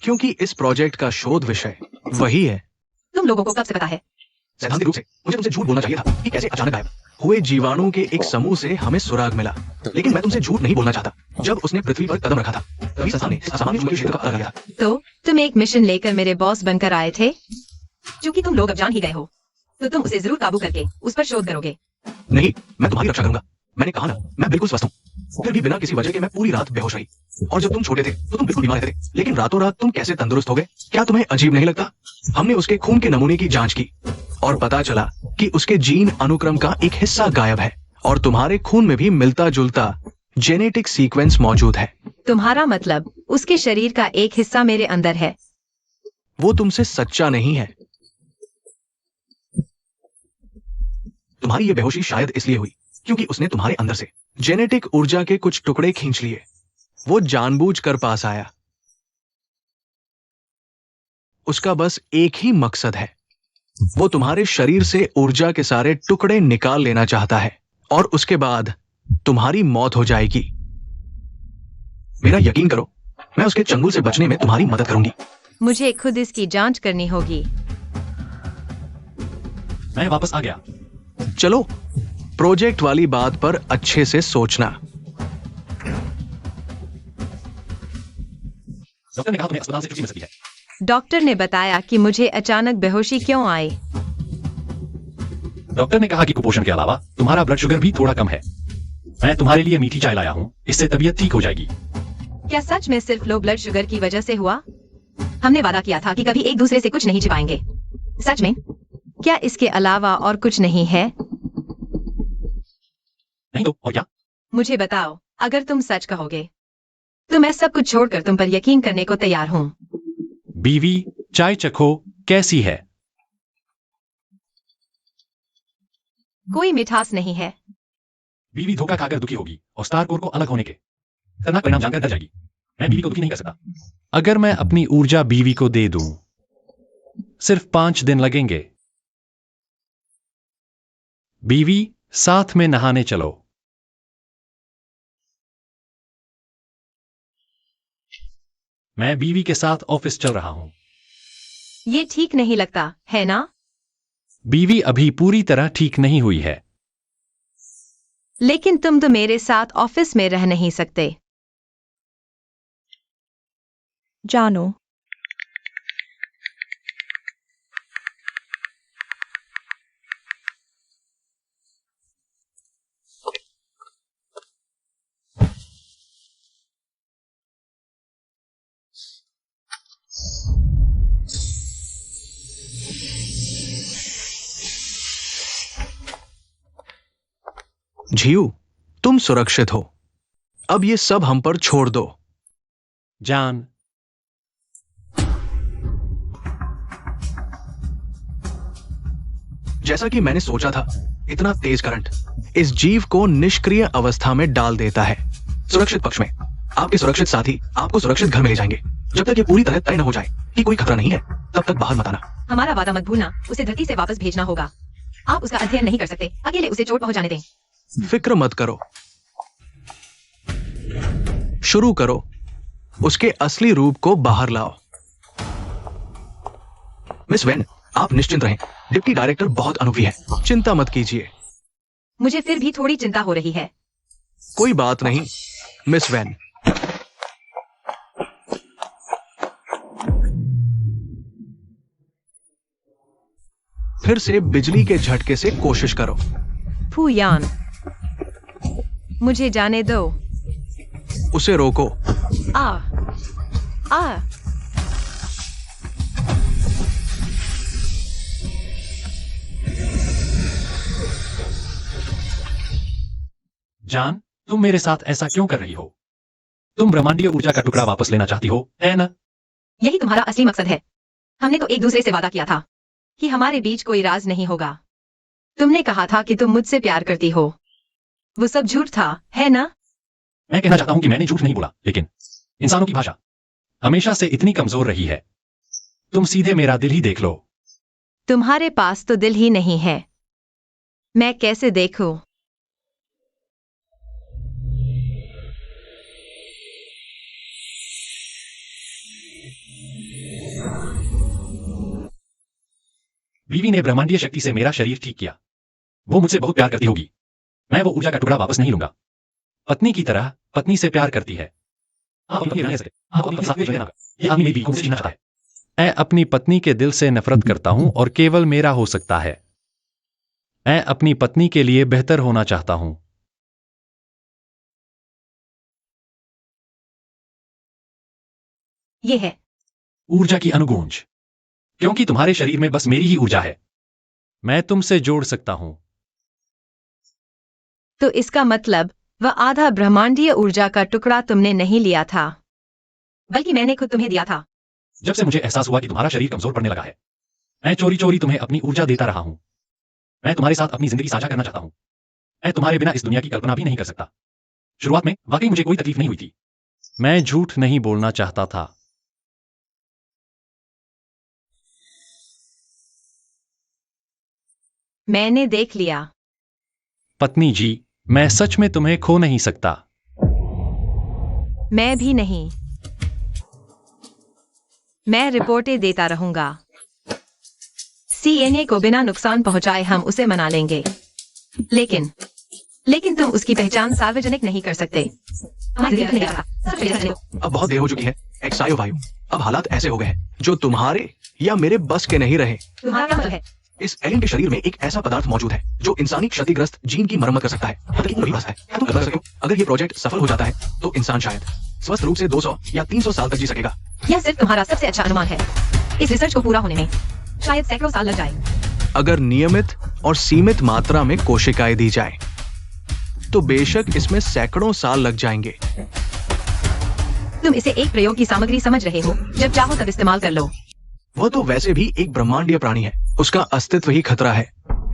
क्योंकि इस प्रोजेक्ट का शोध विषय वही है। तुम लोगों को कब से पता है? सैद्धांतिक रूप से मुझे तुमसे झूठ बोलना चाहिए था कि कैसे अचानक गायब हुए जीवाणुओं के एक समूह से हमें सुराग मिला, लेकिन मैं तुमसे झूठ नहीं बोलना चाहता। जब उसने पृथ्वी पर कदम रखा था, तभी संस्थान ने इस असामान्य चुंबकीय क्षेत्र का पता लगाया था। तो तुम एक मिशन लेकर मेरे बॉस बनकर आए थे? क्योंकि तुम लोग अब जान ही गए हो, तो तुम उसे जरूर काबू करके उस पर शोध करोगे। नहीं, मैं तुम्हारी रक्षा करूंगा। मैंने कहा ना, मैं बिल्कुल स्वस्थ हूँ। फिर भी बिना किसी वजह के मैं पूरी रात बेहोश रही। और जब तुम छोटे थे तो तुम बिल्कुल बीमार थे, लेकिन रातों रात तुम कैसे तंदुरुस्त हो गए? क्या तुम्हें अजीब नहीं लगता? हमने उसके खून के नमूने की जांच की और पता चला कि उसके जीन अनुक्रम का एक हिस्सा गायब है और तुम्हारे खून में भी मिलता जुलता जेनेटिक सीक्वेंस मौजूद है। तुम्हारा मतलब उसके शरीर का एक हिस्सा मेरे अंदर है? वो तुमसे सच्चा नहीं है। तुम्हारी ये बेहोशी शायद इसलिए हुई क्योंकि उसने तुम्हारे अंदर से जेनेटिक ऊर्जा के कुछ टुकड़े खींच लिए। वो जानबूझकर पास आया। उसका बस एक ही मकसद है, वो तुम्हारे शरीर से ऊर्जा के सारे टुकड़े निकाल लेना चाहता है और उसके बाद तुम्हारी मौत हो जाएगी। मेरा यकीन करो, मैं उसके चंगुल से बचने में तुम्हारी मदद करूंगी। मुझे खुद इसकी जांच करनी होगी। मैं वापस आ गया। चलो, प्रोजेक्ट वाली बात पर अच्छे से सोचना। डॉक्टर ने कहा तुम्हें अस्पताल से छुट्टी मिल सकती है। डॉक्टर ने बताया कि मुझे अचानक बेहोशी क्यों आई? डॉक्टर ने कहा कि कुपोषण के अलावा तुम्हारा ब्लड शुगर भी थोड़ा कम है। मैं तुम्हारे लिए मीठी चाय लाया हूँ, इससे तबीयत ठीक हो जाएगी। क्या सच में सिर्फ लो ब्लड शुगर की वजह से हुआ? हमने वादा किया था कि कभी एक दूसरे से कुछ नहीं छिपाएंगे। सच में? क्या इसके अलावा और कुछ नहीं है? नहीं तो और क्या? मुझे बताओ, अगर तुम सच कहोगे तो मैं सब कुछ छोड़कर तुम पर यकीन करने को तैयार हूँ। बीवी, चाय चखो, कैसी है? कोई मिठास नहीं है। बीवी धोखा खाकर दुखी होगी और स्टार कोर को अलग होने के खतरनाक परिणाम जानकर डर जाएगी। मैं बीवी को दुखी नहीं कर सकता। अगर मैं अपनी ऊर्जा बीवी को दे दूं, सिर्फ 5 दिन लगेंगे। बीवी, साथ में नहाने चलो। मैं बीवी के साथ ऑफिस चल रहा हूं। ये ठीक नहीं लगता, है ना? बीवी अभी पूरी तरह ठीक नहीं हुई है। लेकिन तुम तो मेरे साथ ऑफिस में रह नहीं सकते। जानो, झियू, तुम सुरक्षित हो। अब ये सब हम पर छोड़ दो। जान, जैसा कि मैंने सोचा था, इतना तेज करंट इस जीव को निष्क्रिय अवस्था में डाल देता है। सुरक्षित पक्ष में आपके सुरक्षित साथी आपको सुरक्षित घर में ले जाएंगे। जब तक ये पूरी तरह तय न हो जाए कि कोई खतरा नहीं है, तब तक बाहर मत आना। हमारा वादा मत भूलना, उसे धरती से वापस भेजना होगा। आप उसका अध्ययन नहीं कर सकते, अकेले उसे चोट पहुंचाने दें। फिक्र मत करो, शुरू करो। उसके असली रूप को बाहर लाओ। मिस वेन, आप निश्चिंत रहें। डिप्टी डायरेक्टर बहुत अनुभवी है, चिंता मत कीजिए। मुझे फिर भी थोड़ी चिंता हो रही है। कोई बात नहीं मिस वेन। फिर से बिजली के झटके से कोशिश करो। फूयान, मुझे जाने दो। उसे रोको। आ आ जान, तुम मेरे साथ ऐसा क्यों कर रही हो? तुम ब्रह्मांडीय ऊर्जा का टुकड़ा वापस लेना चाहती हो, है ना? यही तुम्हारा असली मकसद है। हमने तो एक दूसरे से वादा किया था कि हमारे बीच कोई राज नहीं होगा। तुमने कहा था कि तुम मुझसे प्यार करती हो। वो सब झूठ था, है ना? मैं कहना चाहता हूं कि मैंने झूठ नहीं बोला, लेकिन इंसानों की भाषा हमेशा से इतनी कमजोर रही है। तुम सीधे मेरा दिल ही देख लो। तुम्हारे पास तो दिल ही नहीं है। मैं कैसे देखूं? बीवी ने ब्रह्मांडीय शक्ति से मेरा शरीर ठीक किया। वो मुझसे बहुत प्यार करती होगी। मैं वो ऊर्जा का टुकड़ा वापस नहीं लूंगा। पत्नी की तरह पत्नी से प्यार करती है। आप अपनी पत्नी रह सकते, आप अपनी साथ में रहना। ये आदमी मेरी बीवी को मुझसे छीनना चाहता है। मैं अपनी पत्नी के दिल से नफरत करता हूं और केवल मेरा हो सकता है। मैं अपनी पत्नी के लिए बेहतर होना चाहता हूं। ये है ऊर्जा की अनुगूंज, क्योंकि तुम्हारे शरीर में बस मेरी ही ऊर्जा है। मैं तुमसे जोड़ सकता हूं। तो इसका मतलब वह आधा ब्रह्मांडीय ऊर्जा का टुकड़ा तुमने नहीं लिया था, बल्कि मैंने खुद तुम्हें दिया था। जब से मुझे एहसास हुआ कि तुम्हारा शरीर कमजोर पड़ने लगा है, मैं चोरी चोरी तुम्हें अपनी ऊर्जा देता रहा हूं। मैं तुम्हारे साथ अपनी जिंदगी साझा करना चाहता हूं। मैं तुम्हारे बिना इस दुनिया की कल्पना भी नहीं कर सकता। शुरुआत में वाकई मुझे कोई तकलीफ नहीं हुई थी। मैं झूठ नहीं बोलना चाहता था। मैंने देख लिया। पत्नी जी, मैं सच में तुम्हें खो नहीं सकता। मैं भी नहीं। मैं रिपोर्टें देता रहूंगा। सीएनए को बिना नुकसान पहुंचाए हम उसे मना लेंगे, लेकिन तुम उसकी पहचान सार्वजनिक नहीं कर सकते। अब बहुत देर हो चुकी है एक्सायो वायु। अब हालात ऐसे हो गए हैं जो तुम्हारे या मेरे बस के नहीं रहे। तुम्हारा क्या मतलब है? इस एलियन के शरीर में एक ऐसा पदार्थ मौजूद है जो इंसानी क्षतिग्रस्त जीन की मरम्मत कर सकता है। तुम कल्पना करो, अगर ये प्रोजेक्ट सफल हो जाता है तो इंसान शायद स्वस्थ रूप से 200 या 300 साल तक जी सकेगा। यह सिर्फ तुम्हारा सबसे अच्छा अनुमान है। इस रिसर्च को पूरा होने में शायद सैकड़ों साल लग जाए। अगर नियमित और सीमित मात्रा में कोशिकाएं दी जाए तो बेशक इसमें सैकड़ों साल लग जाएंगे। तुम इसे एक प्रयोग की सामग्री समझ रहे हो, जब चाहो तब इस्तेमाल कर लो। वह तो वैसे भी एक ब्रह्मांडीय प्राणी है, उसका अस्तित्व ही खतरा है।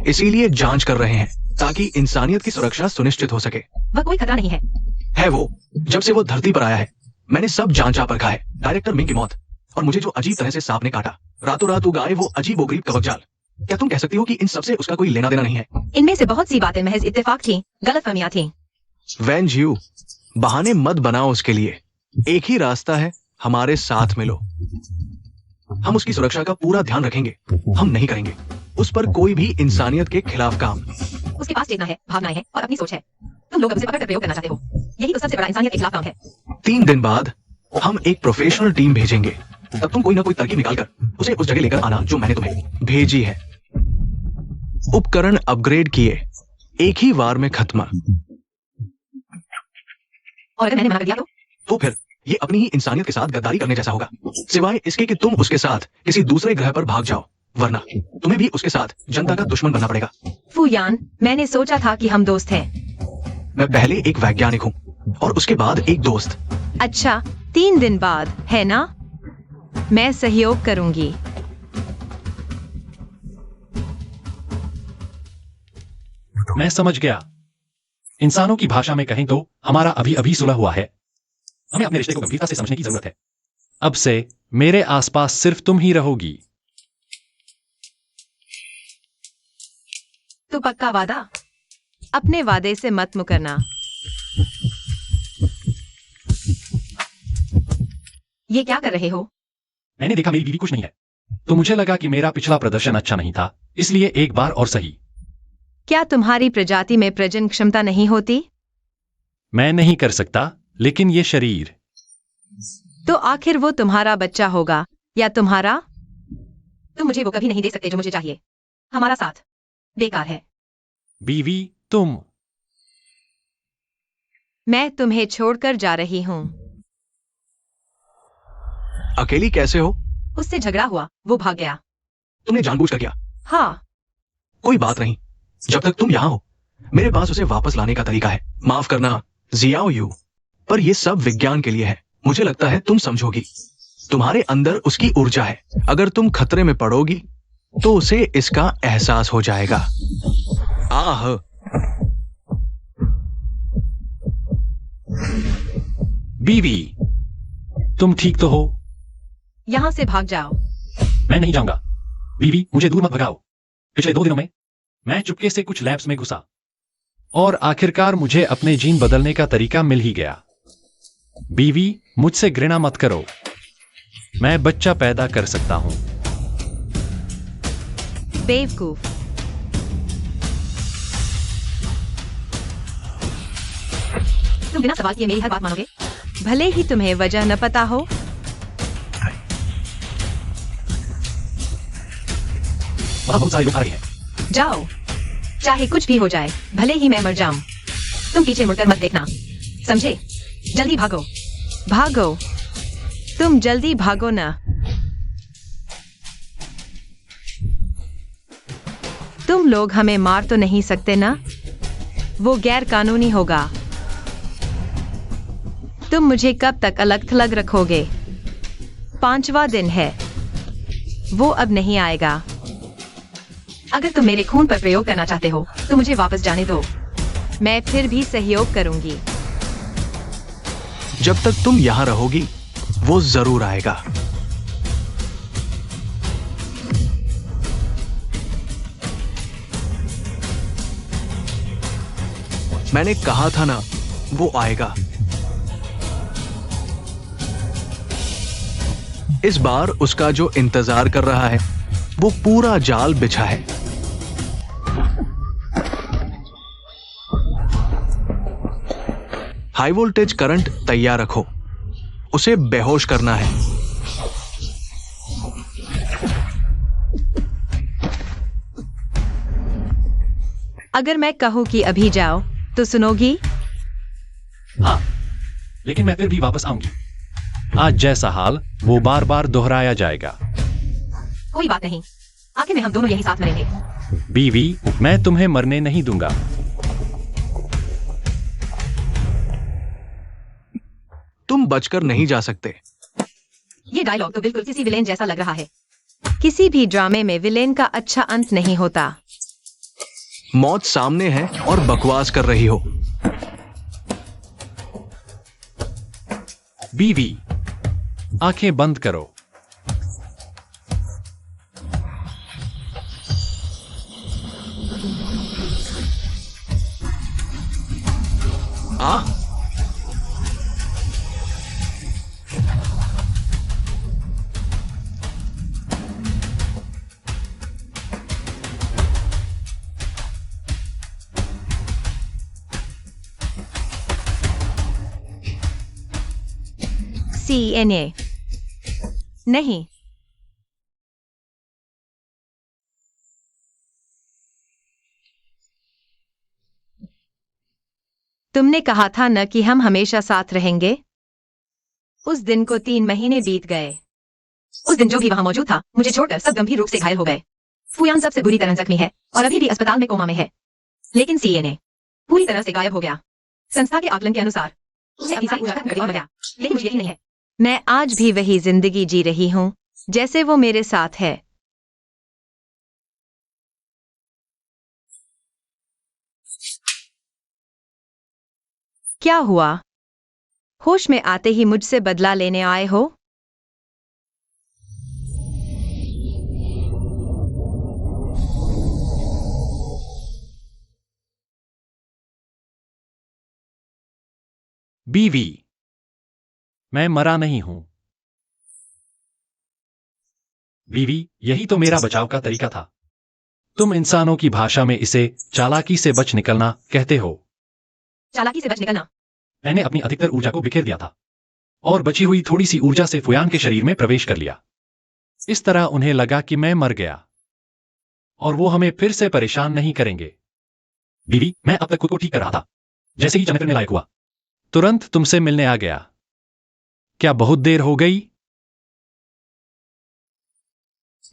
इसीलिए जांच कर रहे हैं ताकि इंसानियत की सुरक्षा सुनिश्चित हो सके। वह कोई खतरा नहीं है। वो जब से वो धरती पर आया है मैंने सब जांचा परखा है। डायरेक्टर मिंग की मौत और मुझे जो अजीब तरह से सांप ने काटा, रातों रात उगाए वो अजीब व गरीब कवक जाल। क्या तुम कह सकती हो कि इन सबसे उसका कोई लेना देना नहीं है? इनमें से बहुत सी बातें महज इत्तेफाक थी, गलतफहमियां थी। वैन ज्यू, बहाने मत बनाओ उसके लिए। एक ही रास्ता है, हमारे साथ मिलो। हम उसकी सुरक्षा का पूरा ध्यान रखेंगे। हम नहीं करेंगे उस पर कोई भी इंसानियत के खिलाफ काम। उसके पास चेतना है, भावनाएं हैं और अपनी सोच है। तुम लोग अब उसे पकड़कर प्रयोग करना चाहते हो। यही तो सबसे बड़ा इंसानियत के खिलाफ काम है। 3 दिन बाद हम एक प्रोफेशनल टीम भेजेंगे। तब तुम कोई ना कोई तरकीब निकालकर उसे उस जगह लेकर आना जो मैंने तुम्हें भेजी है। उपकरण अपग्रेड किए, एक ही वार में खत्म। और अगर मैंने मना कर दिया तो फिर ये अपनी ही इंसानियत के साथ गद्दारी करने जैसा होगा, सिवाय इसके कि तुम उसके साथ किसी दूसरे ग्रह पर भाग जाओ, वरना तुम्हें भी उसके साथ जनता का दुश्मन बनना पड़ेगा। फुयान, मैंने सोचा था कि हम दोस्त हैं। मैं पहले एक वैज्ञानिक हूँ और उसके बाद एक दोस्त। अच्छा, 3 दिन बाद, है ना? मैं सहयोग करूंगी। मैं समझ गया। इंसानों की भाषा में कहें तो हमारा अभी अभी सुलह हुआ है। हमें अपने रिश्ते को गंभीरता से समझने की जरूरत है। अब से मेरे आसपास सिर्फ तुम ही रहोगी। तो पक्का वादा? अपने वादे से मत मुकरना। ये क्या कर रहे हो? मैंने देखा मेरी बीवी कुछ नहीं है, तो मुझे लगा कि मेरा पिछला प्रदर्शन अच्छा नहीं था, इसलिए एक बार और सही। क्या तुम्हारी प्रजाति में प्रजनन क्षमता नहीं होती? मैं नहीं कर सकता, लेकिन ये शरीर। तो आखिर वो तुम्हारा बच्चा होगा या तुम्हारा? तुम मुझे वो कभी नहीं दे सकते जो मुझे चाहिए। हमारा साथ बेकार है। बीवी, तुम। मैं तुम्हें छोड़कर जा रही हूँ। अकेली कैसे हो? उससे झगड़ा हुआ, वो भाग गया। तुमने जानबूझकर किया? हाँ। कोई बात नहीं, जब तक तुम यहाँ हो मेरे पास उसे वापस लाने का तरीका है। माफ करना जियाओ यू, पर ये सब विज्ञान के लिए है। मुझे लगता है तुम समझोगी। तुम्हारे अंदर उसकी ऊर्जा है। अगर तुम खतरे में पड़ोगी तो उसे इसका एहसास हो जाएगा। आह, बीवी, तुम ठीक तो हो? यहाँ से भाग जाओ। मैं नहीं जाऊंगा। बीवी, मुझे दूर मत भगाओ। पिछले 2 दिनों में मैं चुपके से कुछ लैब्स में घुसा और आखिरकार मुझे अपने जीन बदलने का तरीका मिल ही गया। बीवी, मुझसे घृणा मत करो। मैं बच्चा पैदा कर सकता हूं। बेवकूफ। तुम बिना सवाल किए मेरी हर बात मानोगे? भले ही तुम्हें वजह न पता हो। वहां बहुत सारे लोग आ रहे हैं। जाओ, चाहे कुछ भी हो जाए, भले ही मैं मर जाऊं, तुम पीछे मुड़कर मत देखना, समझे? जल्दी भागो। भागो, तुम जल्दी भागो ना। तुम लोग हमें मार तो नहीं सकते ना? वो गैर कानूनी होगा। तुम मुझे कब तक अलग थलग रखोगे? 5वां दिन है। वो अब नहीं आएगा। अगर तुम मेरे खून पर प्रयोग करना चाहते हो तो मुझे वापस जाने दो। मैं फिर भी सहयोग करूंगी। जब तक तुम यहां रहोगी वो जरूर आएगा। मैंने कहा था ना, वो आएगा। इस बार उसका जो इंतजार कर रहा है वो पूरा जाल बिछा है। हाई वोल्टेज करंट तैयार रखो, उसे बेहोश करना है। अगर मैं कहूं कि अभी जाओ तो सुनोगी? हाँ, लेकिन मैं फिर भी वापस आऊंगी। आज जैसा हाल वो बार बार दोहराया जाएगा। कोई बात नहीं, आखिर में हम दोनों यही साथ मरेंगे। बीवी, मैं तुम्हें मरने नहीं दूंगा। तुम बचकर नहीं जा सकते। ये डायलॉग तो बिल्कुल किसी विलेन जैसा लग रहा है। किसी भी ड्रामे में विलेन का अच्छा अंत नहीं होता। मौत सामने है और बकवास कर रही हो। बीवी, आंखें बंद करो। आ? CNA नहीं। तुमने कहा था न कि हम हमेशा साथ रहेंगे। उस दिन को 3 महीने बीत गए। उस दिन जो भी वहां मौजूद था मुझे छोड़कर सब गंभीर रूप से घायल हो गए। फुयान सबसे बुरी तरह जख्मी है और अभी भी अस्पताल में कोमा में है। लेकिन CNA पूरी तरह से गायब हो गया। संस्था के आकलन के अनुसार उसे अभी से ऊर्जा खत्म कर दिया गया, लेकिन मुझे यकीन नहीं है। मैं आज भी वही जिंदगी जी रही हूं जैसे वो मेरे साथ है। क्या हुआ? होश में आते ही मुझसे बदला लेने आए हो? बीवी, मैं मरा नहीं हूं। बीवी, यही तो मेरा बचाव का तरीका था। तुम इंसानों की भाषा में इसे चालाकी से बच निकलना कहते हो। चालाकी से बच निकलना? मैंने अपनी अधिकतर ऊर्जा को बिखेर दिया था और बची हुई थोड़ी सी ऊर्जा से फुयान के शरीर में प्रवेश कर लिया। इस तरह उन्हें लगा कि मैं मर गया और वो हमें फिर से परेशान नहीं करेंगे। बीवी, मैं अब तक खुद को ठीक कर रहा था। जैसे ही चमक करने लायक हुआ, तुरंत तुमसे मिलने आ गया। क्या बहुत देर हो गई?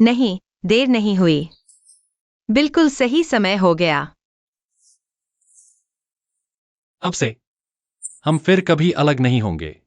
नहीं, देर नहीं हुई। बिल्कुल सही समय हो गया। अब से हम फिर कभी अलग नहीं होंगे।